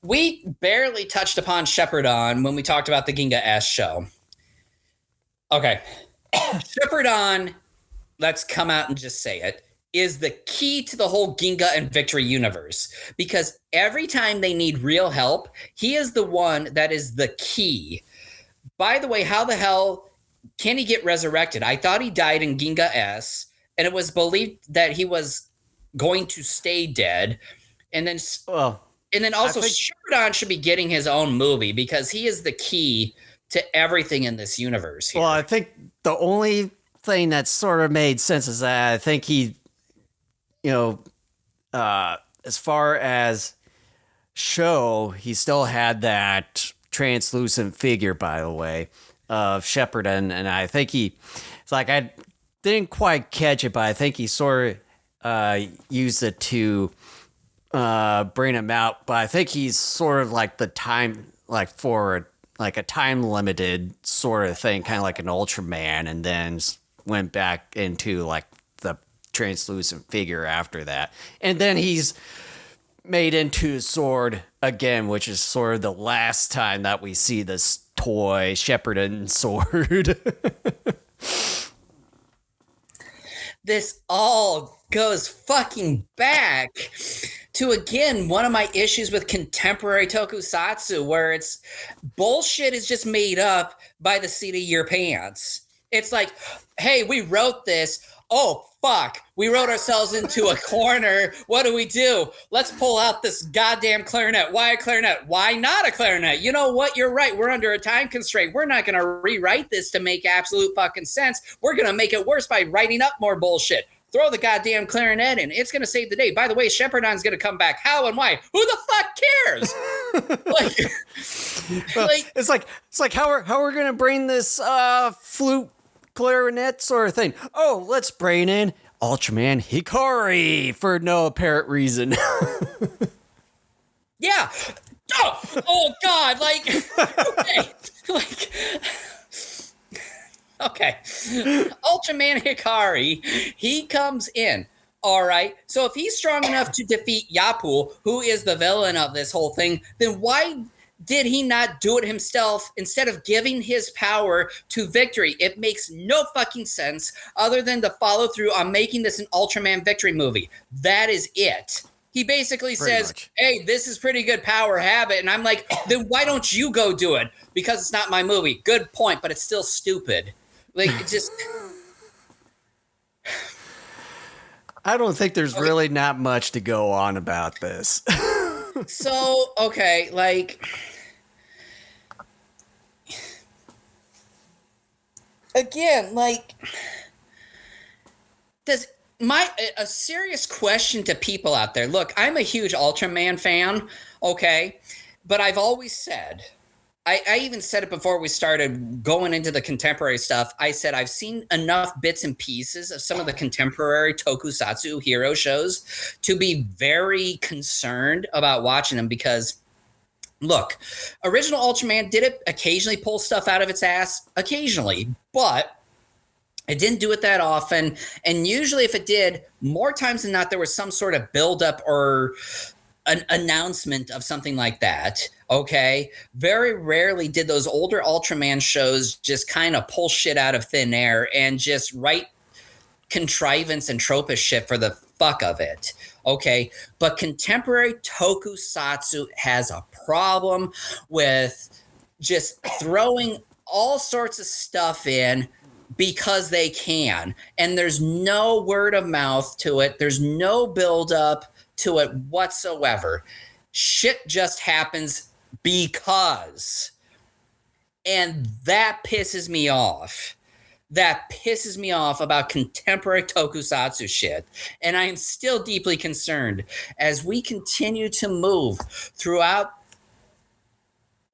We barely touched upon Shepherdon when we talked about the Ginga S show. Okay, Shepherdon. Let's come out and just say it, is the key to the whole Ginga and Victory universe. Because every time they need real help, he is the one that is the key. By the way, how the hell can he get resurrected? I thought he died in Ginga S, and it was believed that he was going to stay dead. And then And then also, Shepardon should be getting his own movie because he is the key to everything in this universe here. Well, I think the only thing that sort of made sense is that I think he, as far as show, he still had that translucent figure, by the way, of Shepardon, and I think it's like I didn't quite catch it, but I think he sort of used it to bring him out. But I think he's sort of like the time, like for like a time limited sort of thing, kind of like an Ultraman, and then went back into like the translucent figure after that, and then he's made into a sword again, which is sort of the last time that we see this toy Shepardon sword. This all goes fucking back to, again, one of my issues with contemporary tokusatsu, where it's bullshit is just made up by the seat of your pants. It's like, hey, we wrote this. Oh, fuck. We wrote ourselves into a corner. What do? Let's pull out this goddamn clarinet. Why a clarinet? Why not a clarinet? You know what? You're right. We're under a time constraint. We're not going to rewrite this to make absolute fucking sense. We're going to make it worse by writing up more bullshit. Throw the goddamn clarinet in. It's going to save the day. By the way, Shepardon's going to come back. How and why? Who the fuck cares? It's like how are we going to bring this flute clarinet sort of thing? Oh, let's bring in Ultraman Hikari for no apparent reason. Yeah. Oh God. Okay. Okay. Ultraman Hikari, he comes in. All right. So if he's strong enough to defeat Yapul, who is the villain of this whole thing, then why did he not do it himself instead of giving his power to Victory? It makes no fucking sense other than to follow through on making this an Ultraman Victory movie. That is it. He basically says, hey, this is pretty good power, have it. And I'm like, then why don't you go do it? Because it's not my movie. Good point, but it's still stupid. Like, it just... I don't think there's really not much to go on about this. So, okay, like... Again, like... A serious question to people out there. Look, I'm a huge Ultraman fan, okay? But I've always said... I even said it before we started going into the contemporary stuff. I said I've seen enough bits and pieces of some of the contemporary tokusatsu hero shows to be very concerned about watching them because, look, original Ultraman did it occasionally pull stuff out of its ass, occasionally, but it didn't do it that often. And usually if it did, more times than not, there was some sort of buildup or an announcement of something like that. Okay. Very rarely did those older Ultraman shows just kind of pull shit out of thin air and just write contrivance and tropish shit for the fuck of it. Okay. But contemporary tokusatsu has a problem with just throwing all sorts of stuff in because they can. And there's no word of mouth to it. There's no build up to it whatsoever. Shit just happens because. And that pisses me off. That pisses me off about contemporary tokusatsu shit. And I am still deeply concerned as we continue to move throughout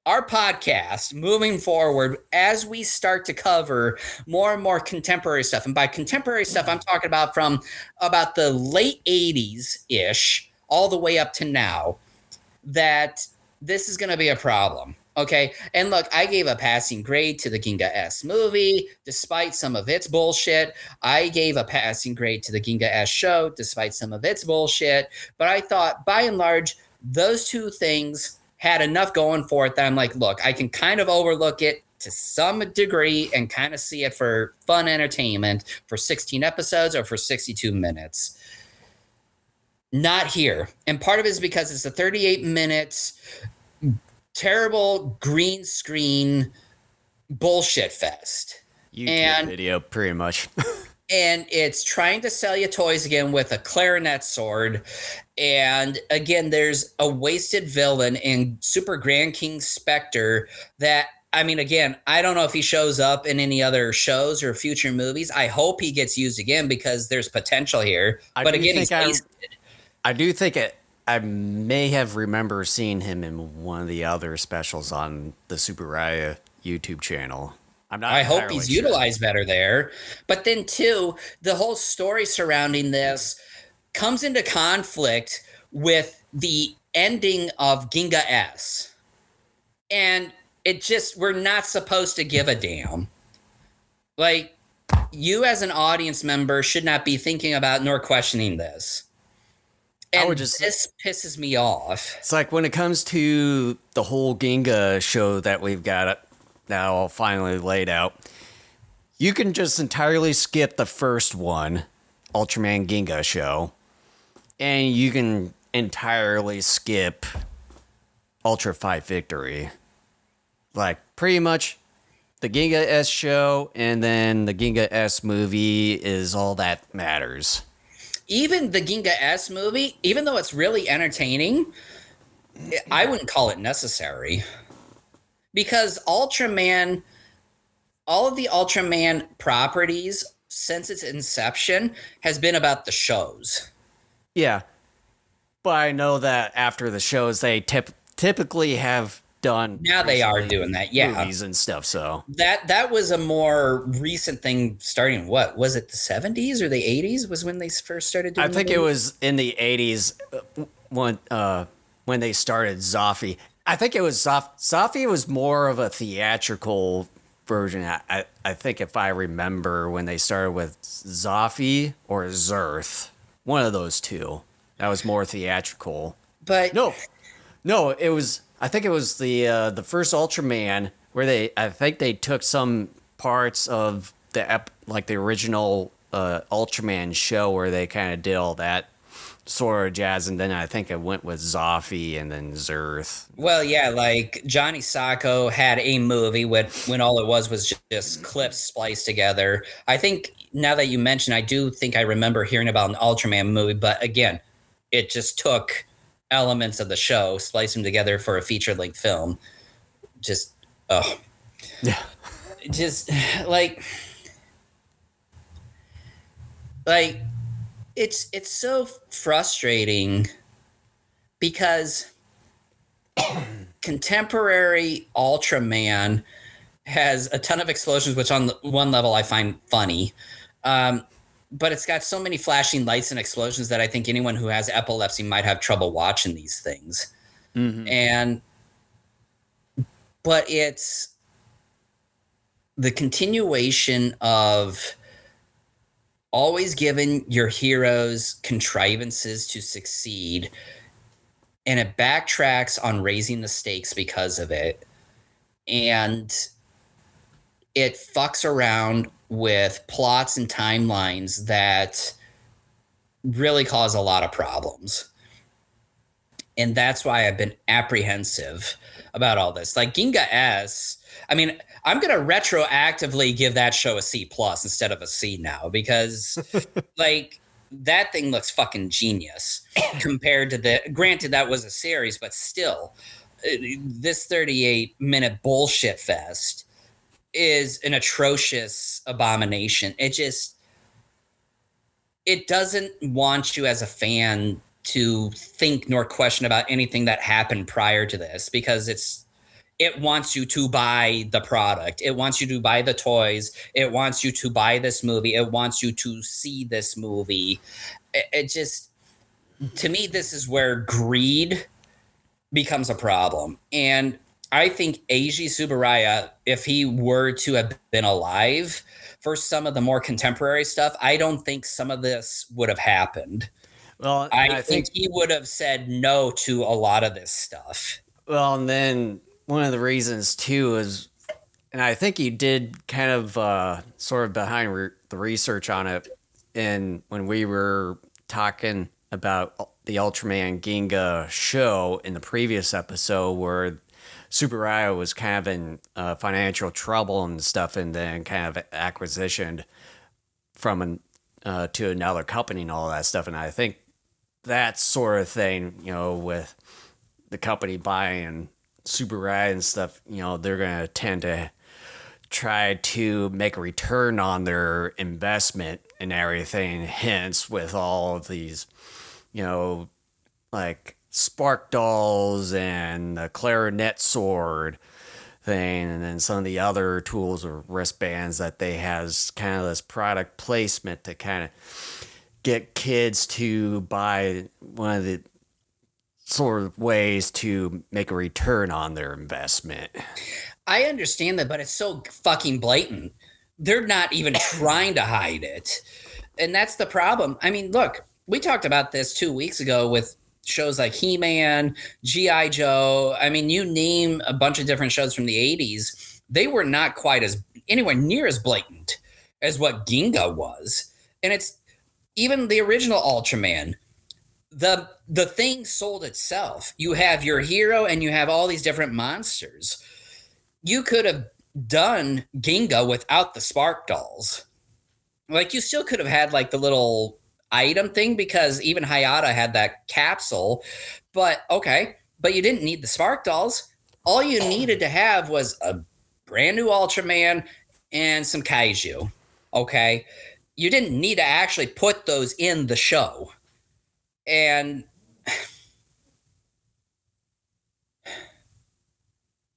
our podcast moving forward as we start to cover more and more contemporary stuff. And by contemporary stuff, I'm talking about from about the late 80s-ish all the way up to now, that this is going to be a problem. Okay. And look, I gave a passing grade to the Ginga S movie, despite some of its bullshit. I gave a passing grade to the Ginga S show, despite some of its bullshit. But I thought, by and large, those two things had enough going for it that I'm like, look, I can kind of overlook it to some degree and kind of see it for fun entertainment for 16 episodes or for 62 minutes. Not here. And part of it is because it's a 38 minutes terrible green screen bullshit fest. YouTube video, pretty much. and it's trying to sell you toys again with a clarinet sword. And again, there's a wasted villain in Super Grand King Spectre that, I mean, again, I don't know if he shows up in any other shows or future movies. I hope he gets used again because there's potential here. But again, he's wasted. I do think I may have remember seeing him in one of the other specials on the Super Raya YouTube channel. I hope he's utilized better there. But then, too, the whole story surrounding this comes into conflict with the ending of Ginga S. And it just, we're not supposed to give a damn. Like, you as an audience member should not be thinking about nor questioning this. And this pisses me off. It's like when it comes to the whole Ginga show that we've got now all finally laid out, you can just entirely skip the first one, Ultraman Ginga Show, and you can entirely skip Ultra Fight Victory. Like, pretty much the Ginga S show and then the Ginga S movie is all that matters. Even the Ginga S movie, even though it's really entertaining, I wouldn't call it necessary. Because Ultraman, all of the Ultraman properties since its inception has been about the shows. Yeah. But I know that after the shows, they typically have done. Now they are doing that, yeah. Movies and stuff, so. That was a more recent thing starting, what? Was it the 70s or the 80s was when they first started doing I think it was in the 80s when they started Zoffy. I think it was Zoffy was more of a theatrical version. I think if I remember when they started with Zoffy or Zerth, one of those two. That was more theatrical. But no, it was. I think it was the first Ultraman where I think they took some parts of the original Ultraman show where they kind of did all that sort of jazz, and then I think it went with Zoffy and then Zerth. Well, yeah, like Johnny Sacco had a movie when all it was just clips spliced together. I think now that you mention, I do think I remember hearing about an Ultraman movie, but again, it just took elements of the show, spliced them together for a feature-length film. Just, yeah, just like it's so frustrating because contemporary Ultraman has a ton of explosions, which on one level I find funny. But it's got so many flashing lights and explosions that I think anyone who has epilepsy might have trouble watching these things. Mm-hmm. But it's the continuation of always giving your heroes contrivances to succeed, and it backtracks on raising the stakes because of it. And it fucks around with plots and timelines that really cause a lot of problems. And that's why I've been apprehensive about all this. Like Ginga S, I mean, I'm going to retroactively give that show a C+ instead of a C now because like that thing looks fucking genius compared to granted that was a series, but still this 38-minute bullshit fest is an atrocious abomination. It doesn't want you as a fan to think nor question about anything that happened prior to this because it wants you to buy the product. It wants you to buy the toys. It wants you to buy this movie. It wants you to see this movie. It just, to me, this is where greed becomes a problem. And I think Eiji Tsuburaya, if he were to have been alive for some of the more contemporary stuff, I don't think some of this would have happened. Well, I think he would have said no to a lot of this stuff. Well, and then one of the reasons too is, and I think he did kind of sort of behind the research on it, and when we were talking about the Ultraman Ginga show in the previous episode where Tsuburaya was kind of in financial trouble and stuff, and then kind of acquisitioned from to another company and all that stuff. And I think that sort of thing, with the company buying Super Ride and stuff, they're going to tend to try to make a return on their investment and everything. Hence, with all of these, like Spark Dolls and the Clarinet Sword thing, and then some of the other tools or wristbands that they has kind of this product placement to kind of get kids to buy. One of the sort of ways to make a return on their investment. I understand that, but it's so fucking blatant. They're not even trying to hide it. And that's the problem. I mean, look, we talked about this 2 weeks ago with shows like He-Man, G.I. Joe. I mean, you name a bunch of different shows from the 80s. They were not quite as anywhere near as blatant as what Ginga was. And it's even the original Ultraman. The thing sold itself. You have your hero and you have all these different monsters. You could have done Ginga without the Spark Dolls. Like, you still could have had like the little item thing, because even Hayata had that capsule. But okay, but you didn't need the Spark Dolls. All you needed to have was a brand new Ultraman and some Kaiju. Okay, you didn't need to actually put those in the show. And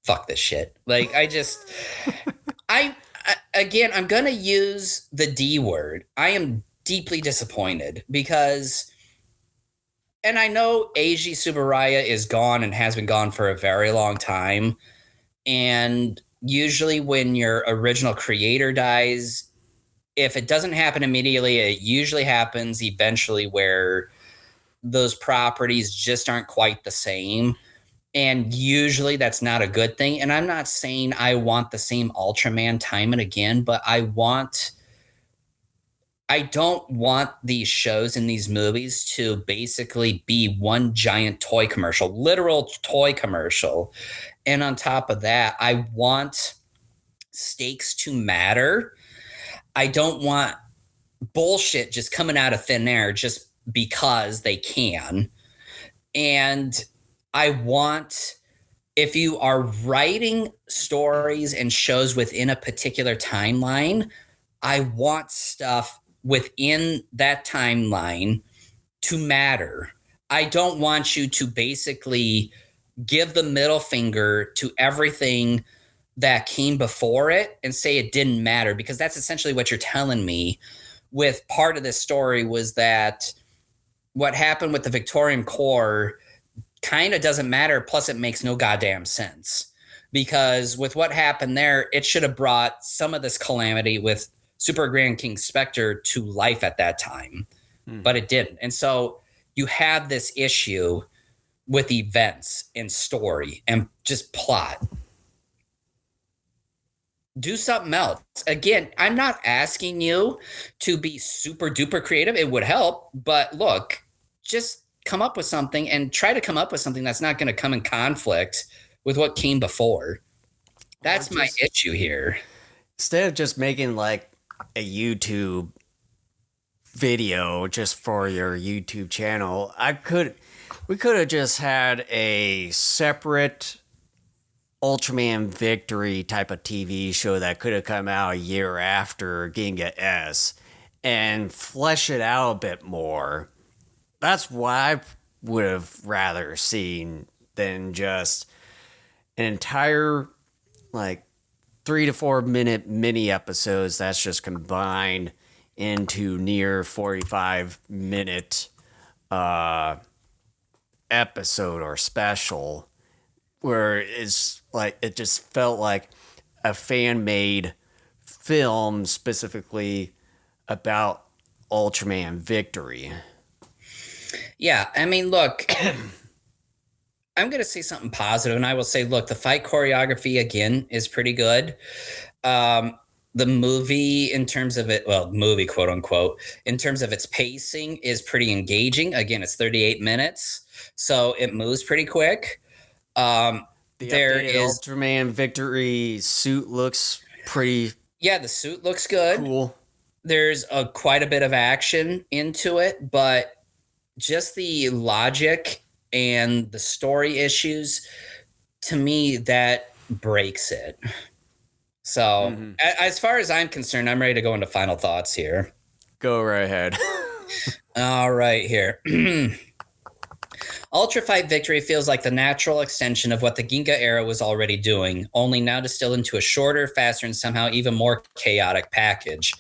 fuck this shit. Like, again, I'm going to use the D word. I am deeply disappointed because, and I know Eiji Tsuburaya is gone and has been gone for a very long time. And usually when your original creator dies, if it doesn't happen immediately, it usually happens eventually, where those properties just aren't quite the same. And usually that's not a good thing. And I'm not saying I want the same Ultraman time and again, but I don't want these shows and these movies to basically be one giant toy commercial, literal toy commercial. And on top of that, I want stakes to matter. I don't want bullshit just coming out of thin air just because they can. And I want, if you are writing stories and shows within a particular timeline, I want stuff within that timeline to matter. I don't want you to basically give the middle finger to everything that came before it and say it didn't matter, because that's essentially what you're telling me with part of this story, was that what happened with the Victorian core kind of doesn't matter. Plus, it makes no goddamn sense, because with what happened there, it should have brought some of this calamity with Super Grand King Spectre to life at that time, but it didn't. And so you have this issue with events and story and just plot. Do something else. Again, I'm not asking you to be super duper creative. It would help, but look, just come up with something and try to come up with something that's not going to come in conflict with what came before. That's my issue here. Instead of just making like a YouTube video just for your YouTube channel, we could have just had a separate Ultraman Victory type of TV show that could have come out a year after Ginga S and flesh it out a bit more. That's what I would have rather seen than just an entire like 3 to 4 minute mini episodes that's just combined into near 45-minute episode or special, where it's like it just felt like a fan-made film specifically about Ultraman Victory. Yeah, I mean, look, I'm going to say something positive, and I will say, look, the fight choreography, again, is pretty good. The movie, in terms of it, well, movie, quote unquote, in terms of its pacing, is pretty engaging. Again, it's 38 minutes, so it moves pretty quick. The Ultraman Victory suit looks pretty. Yeah, the suit looks good. Cool. there's quite a bit of action into it, but just the logic and the story issues, to me, that breaks it. So, Mm-hmm. as far as I'm concerned, I'm ready to go into final thoughts here. Go right ahead. All right, here. Ultra Fight Victory feels like the natural extension of what the Ginga era was already doing, only now distilled into a shorter, faster, and somehow even more chaotic package.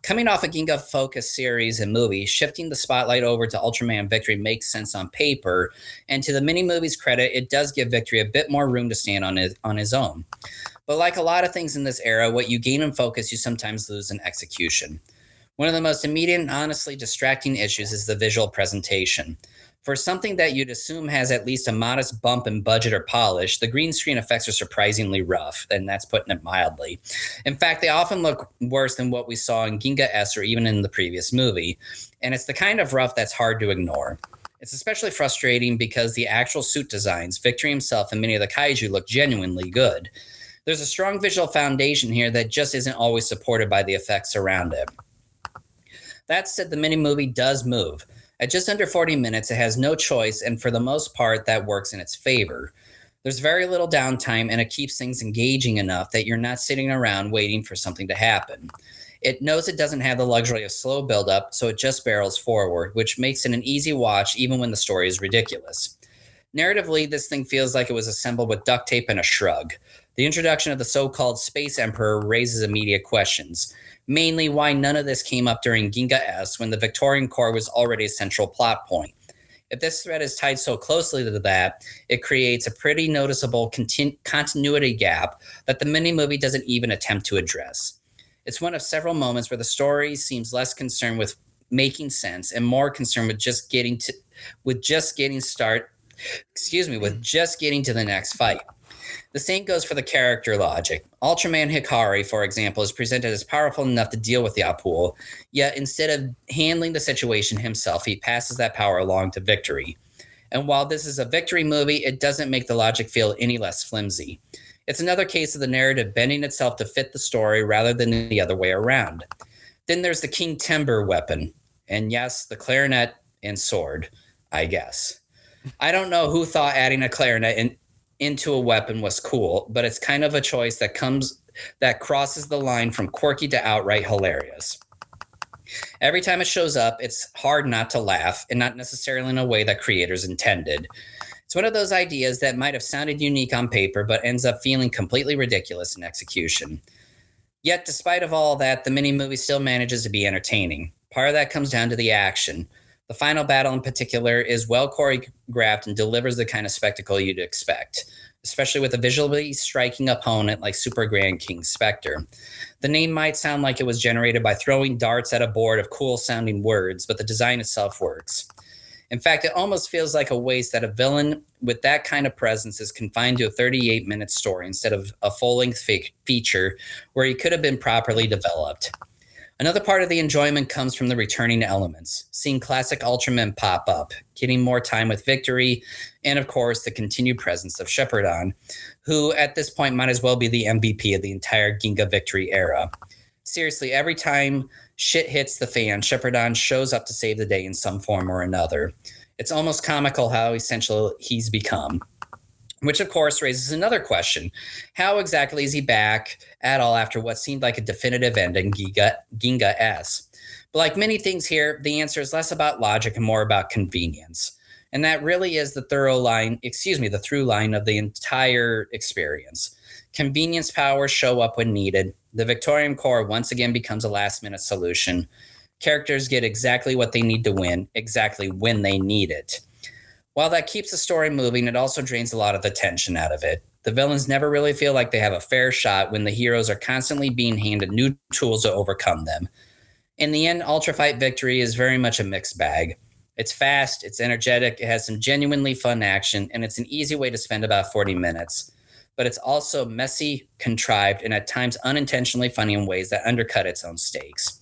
Coming off a Ginga focused series and movie, shifting the spotlight over to Ultraman Victory makes sense on paper, and to the mini movie's credit, it does give Victory a bit more room to stand on his own. But like a lot of things in this era, what you gain in focus, you sometimes lose in execution. One of the most immediate and honestly distracting issues is the visual presentation. For something that you'd assume has at least a modest bump in budget or polish, the green screen effects are surprisingly rough, and that's putting it mildly. In fact, they often look worse than what we saw in Ginga S or even in the previous movie, and it's the kind of rough that's hard to ignore. It's especially frustrating because the actual suit designs, Victory himself, and many of the kaiju look genuinely good. There's a strong visual foundation here that just isn't always supported by the effects around it. That said, the mini movie does move. At just under 40 minutes, it has no choice, and for the most part, that works in its favor. There's very little downtime, and it keeps things engaging enough that you're not sitting around waiting for something to happen. It knows it doesn't have the luxury of slow buildup, so it just barrels forward, which makes it an easy watch even when the story is ridiculous. Narratively, this thing feels like it was assembled with duct tape and a shrug. The introduction of the so-called Space Emperor raises immediate questions. Mainly why none of this came up during Ginga S when the Victorian core was already a central plot point. If this thread is tied so closely to that, it creates a pretty noticeable continuity gap that the mini-movie doesn't even attempt to address. It's one of several moments where the story seems less concerned with making sense and more concerned with just getting to the next fight. The same goes for the character logic. Ultraman Hikari, for example, is presented as powerful enough to deal with the Apul, yet instead of handling the situation himself, he passes that power along to Victory. And while this is a Victory movie, it doesn't make the logic feel any less flimsy. It's another case of the narrative bending itself to fit the story rather than the other way around. Then there's the King Timber weapon, and yes, the clarinet and sword, I guess. I don't know who thought adding a clarinet into a weapon was cool, but it's kind of a choice that crosses the line from quirky to outright hilarious. Every time it shows up, it's hard not to laugh, and not necessarily in a way that creators intended. It's one of those ideas that might have sounded unique on paper, but ends up feeling completely ridiculous in execution. Yet, despite of all that, the mini-movie still manages to be entertaining. Part of that comes down to the action. The final battle in particular is well choreographed and delivers the kind of spectacle you'd expect, especially with a visually striking opponent like Super Grand King Spectre. The name might sound like it was generated by throwing darts at a board of cool-sounding words, but the design itself works. In fact, it almost feels like a waste that a villain with that kind of presence is confined to a 38-minute story instead of a full-length feature where he could have been properly developed. Another part of the enjoyment comes from the returning elements, seeing classic Ultraman pop up, getting more time with Victory, and of course the continued presence of Shepardon, who at this point might as well be the MVP of the entire Ginga Victory era. Seriously, every time shit hits the fan, Shepardon shows up to save the day in some form or another. It's almost comical how essential he's become. Which, of course, raises another question. How exactly is he back at all after what seemed like a definitive end in Ginga S? But like many things here, the answer is less about logic and more about convenience. And that really is the through line of the entire experience. Convenience powers show up when needed. The Victorian core once again becomes a last-minute solution. Characters get exactly what they need to win, exactly when they need it. While that keeps the story moving, it also drains a lot of the tension out of it. The villains never really feel like they have a fair shot when the heroes are constantly being handed new tools to overcome them. In the end, Ultra Fight Victory is very much a mixed bag. It's fast, it's energetic, it has some genuinely fun action, and it's an easy way to spend about 40 minutes. But it's also messy, contrived, and at times unintentionally funny in ways that undercut its own stakes.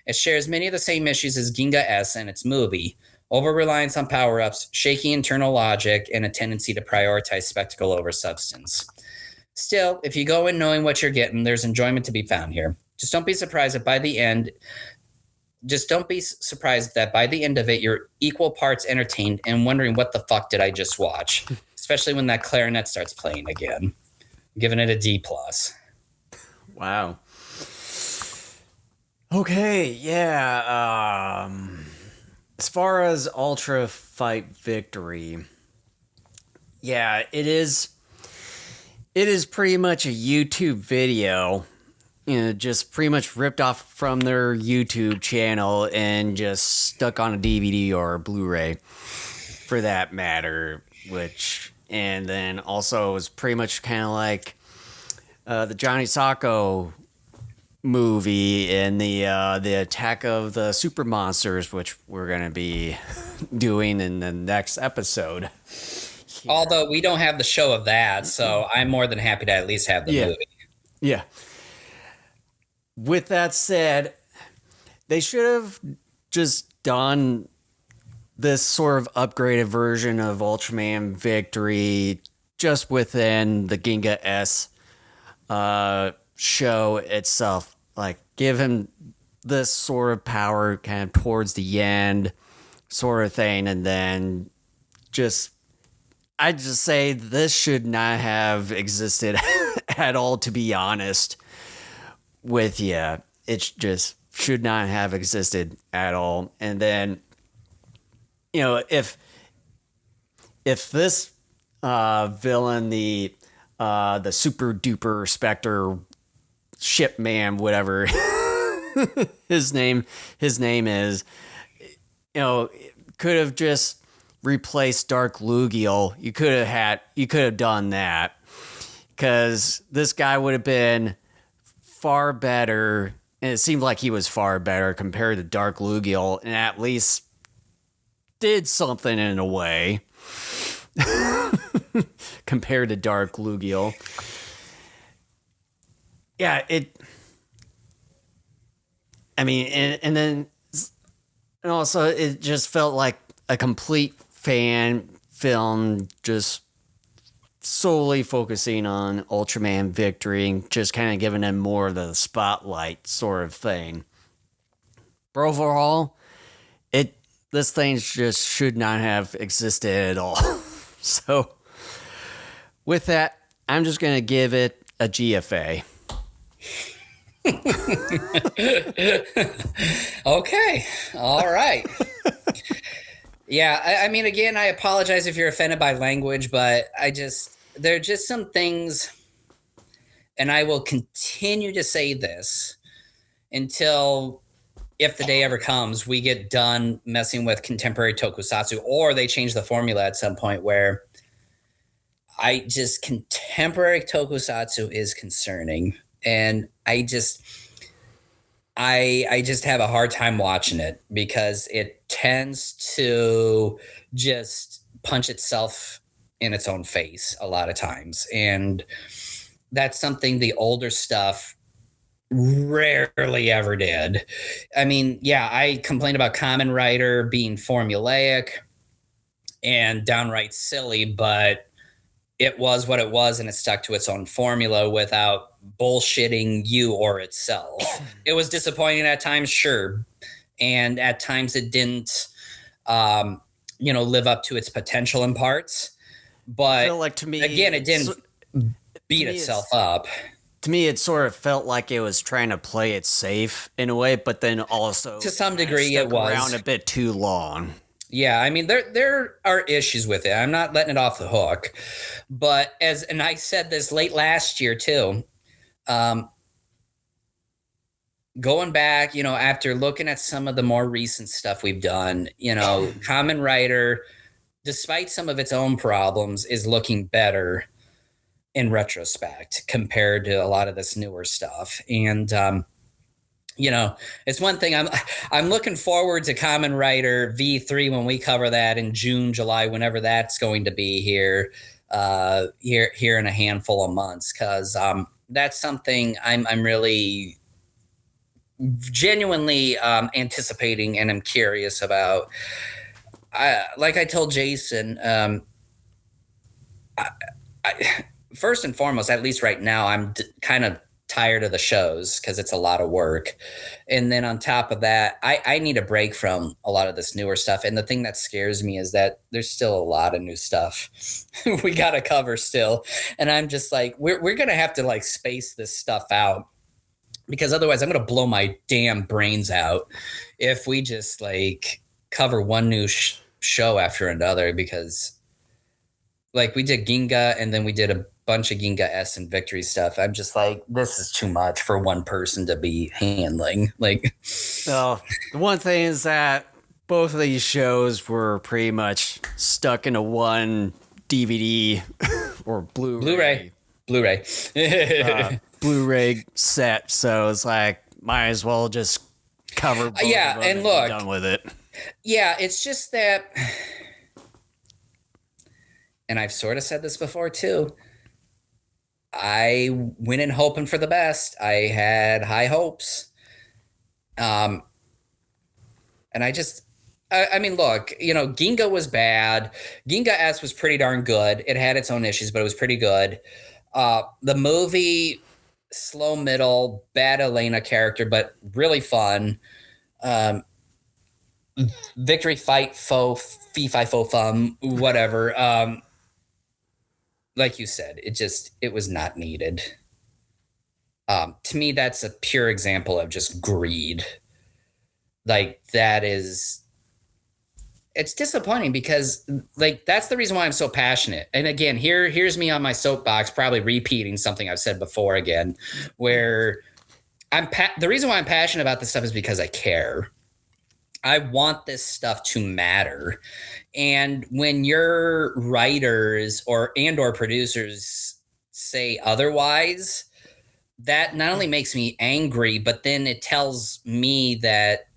It shares many of the same issues as Ginga S and its movie, over-reliance on power-ups, shaky internal logic, and a tendency to prioritize spectacle over substance. Still, if you go in knowing what you're getting, there's enjoyment to be found here. Just don't be surprised if by the end, just don't be surprised that by the end of it, you're equal parts entertained and wondering what the fuck did I just watch, especially when that clarinet starts playing again. I'm giving it a D+. Wow. Okay, yeah. As far as Ultra Fight Victory, yeah, it is pretty much a YouTube video, just pretty much ripped off from their YouTube channel and just stuck on a DVD or a Blu-ray, for that matter. And then also it was pretty much kind of like the Johnny Sacco movie and the Attack of the Super Monsters, which we're gonna be doing in the next episode. Although we don't have the show of that, so I'm more than happy to at least have the movie. Yeah. With that said, they should have just done this sort of upgraded version of Ultraman Victory just within the Ginga S show itself. Like, give him this sort of power kind of towards the end sort of thing, and then I'd just say this should not have existed at all, to be honest with you. It just should not have existed at all. And then, if this villain, the super duper Spectre ship man, whatever his name is, could have just replaced Dark Lugiel. You could have done that, because this guy would have been far better, and it seemed like he was far better compared to Dark Lugiel, and at least did something in a way compared to Dark Lugiel. Yeah, and also it just felt like a complete fan film, just solely focusing on Ultraman Victory and just kind of giving him more of the spotlight sort of thing. But overall, this thing just should not have existed at all. So, with that, I'm just going to give it a GFA. Okay. All right. Yeah. I mean, again, I apologize if you're offended by language, but there are just some things, and I will continue to say this until, if the day ever comes, we get done messing with contemporary tokusatsu, or they change the formula at some point, where contemporary tokusatsu is concerning. And I just have a hard time watching it, because it tends to just punch itself in its own face a lot of times. And that's something the older stuff rarely ever did. I mean, yeah, I complained about Kamen Rider being formulaic and downright silly, but it was what it was, and it stuck to its own formula without bullshitting you or itself. It was disappointing at times, sure, and at times it didn't, live up to its potential in parts. But I feel like, to me, again, it didn't beat itself up. To me, it sort of felt like it was trying to play it safe in a way, but then also to some degree it was around a bit too long. Yeah, I mean, there are issues with it. I'm not letting it off the hook. But and I said this late last year too, going back, after looking at some of the more recent stuff we've done, Kamen Rider, despite some of its own problems, is looking better in retrospect compared to a lot of this newer stuff. And, it's one thing I'm looking forward to Kamen Rider V3 when we cover that in June, July, whenever that's going to be here in a handful of months. 'Cause, that's something I'm really genuinely anticipating, and I'm curious about. Like I told Jason, first and foremost, at least right now, I'm kind of tired of the shows because it's a lot of work. And then on top of that, I need a break from a lot of this newer stuff. And the thing that scares me is that there's still a lot of new stuff we got to cover still. And I'm just like, we're going to have to like space this stuff out, because otherwise I'm going to blow my damn brains out if we just like cover one new show after another, because like we did Ginga and then we did a bunch of Ginga S and Victory stuff. I'm just like, this is too much for one person to be handling. Like, well, the one thing is that both of these shows were pretty much stuck into one DVD or Blu-ray set. So it's like, might as well just cover both of them and look, be done with it. Yeah, it's just that, and I've sort of said this before too, I went in hoping for the best. I had high hopes. And I mean, look, Ginga was bad. Ginga S was pretty darn good. It had its own issues, but it was pretty good. The movie, slow middle, bad Elena character, but really fun. Victory fight, fee fi fo fum, whatever. Like you said, it was not needed. To me, that's a pure example of just greed. Like it's disappointing because like, that's the reason why I'm so passionate. And again, here's me on my soapbox, probably repeating something I've said before again, where the reason why I'm passionate about this stuff is because I care. I want this stuff to matter. And when your writers or producers say otherwise, that not only makes me angry, but then it tells me that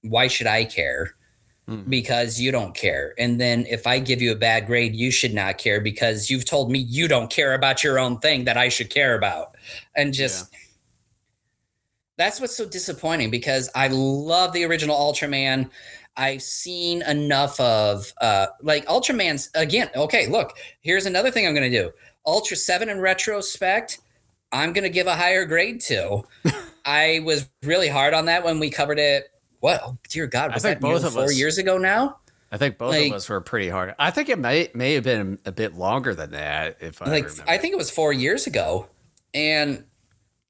why should I care? Because you don't care. And then if I give you a bad grade, you should not care because you've told me you don't care about your own thing that I should care about. And just... Yeah. That's what's so disappointing, because I love the original Ultraman. I've seen enough of like Ultraman's again. Okay, look, here's another thing I'm going to do. Ultra 7 in retrospect, I'm going to give a higher grade to. I was really hard on that when we covered it. What? Oh, dear God, was that both of 4 years ago now? I think both of us were pretty hard. I think it may have been a bit longer than that, if I remember. I think it was 4 years ago. And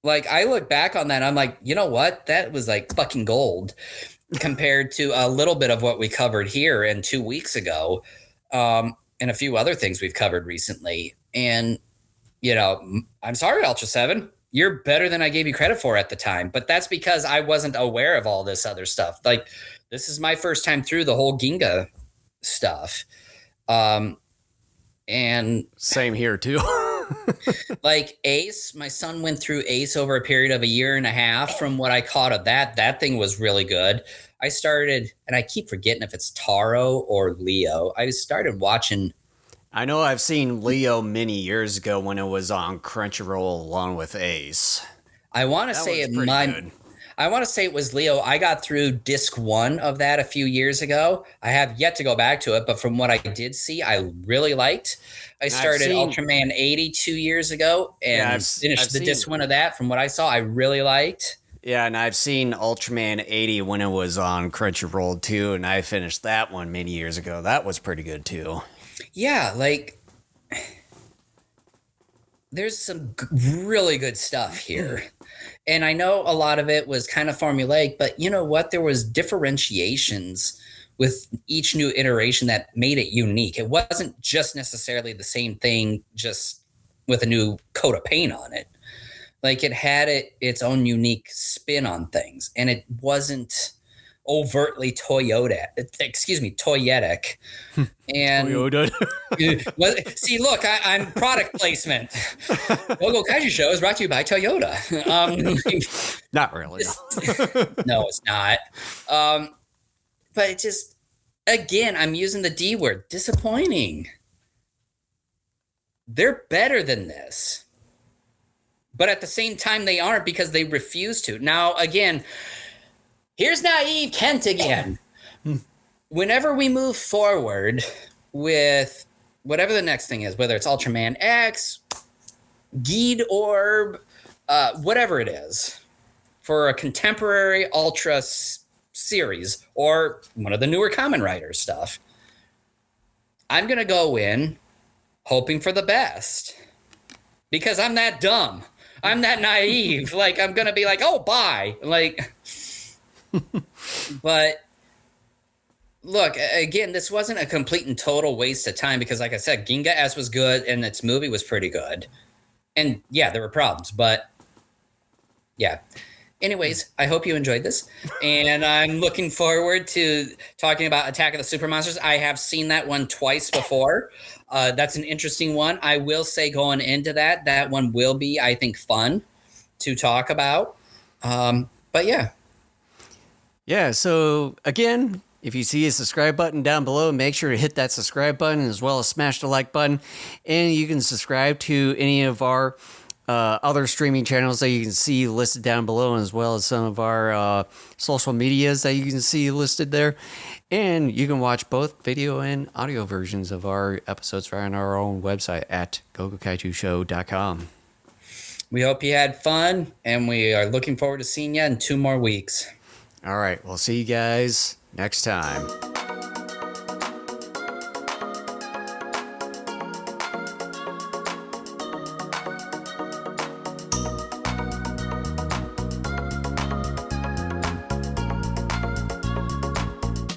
like, I look back on that, I'm like, you know what? That was like fucking gold compared to a little bit of what we covered here and 2 weeks ago, and a few other things we've covered recently. And, I'm sorry, Ultra 7. You're better than I gave you credit for at the time. But that's because I wasn't aware of all this other stuff. Like, this is my first time through the whole Ginga stuff. And same here, too. Like Ace, my son went through Ace over a period of 1.5 years. From what I caught of that thing was really good. I started, and I keep forgetting if it's Taro or Leo. I started watching. I know I've seen Leo many years ago when it was on Crunchyroll along with Ace. I want to say it was Leo. I got through disc 1 of that a few years ago. I have yet to go back to it, but from what I did see, I really liked. I started Ultraman 80 2 years ago and finished the disc 1 of that. From what I saw, I really liked. Yeah, and I've seen Ultraman 80 when it was on Crunchyroll too, and I finished that one many years ago. That was pretty good too. Yeah, like, there's some really good stuff here. And I know a lot of it was kind of formulaic, but you know what? There was differentiations with each new iteration that made it unique. It wasn't just necessarily the same thing, just with a new coat of paint on it. Like, it had its own unique spin on things, and it wasn't overtly toyetic. And Toyota. See, look, I'm product placement. Logo Kaiju Show is brought to you by Toyota. Not really. No, it's not. But it just, again, I'm using the D word, disappointing. They're better than this. But at the same time, they aren't, because they refuse to. Now, again, here's naive Kent again. Whenever we move forward with whatever the next thing is, whether it's Ultraman X, Geed Orb, whatever it is, for a contemporary Ultra series or one of the newer Kamen Rider stuff, I'm going to go in hoping for the best because I'm that dumb. I'm that naive. Like, I'm going to be like, oh, bye. Like, but look, again, this wasn't a complete and total waste of time because, like I said, Ginga S was good and its movie was pretty good. And yeah, there were problems, but yeah. Anyways, I hope you enjoyed this, and I'm looking forward to talking about Attack of the Super Monsters. I have seen that one twice before. That's an interesting one. I will say going into that one will be, I think, fun to talk about. But yeah. Yeah, so again, if you see a subscribe button down below, make sure to hit that subscribe button as well as smash the like button. And you can subscribe to any of our other streaming channels that you can see listed down below, as well as some of our social medias that you can see listed there. And you can watch both video and audio versions of our episodes right on our own website at gogokaijushow.com. We hope you had fun, and we are looking forward to seeing you in 2 more weeks. All right, we'll see you guys next time.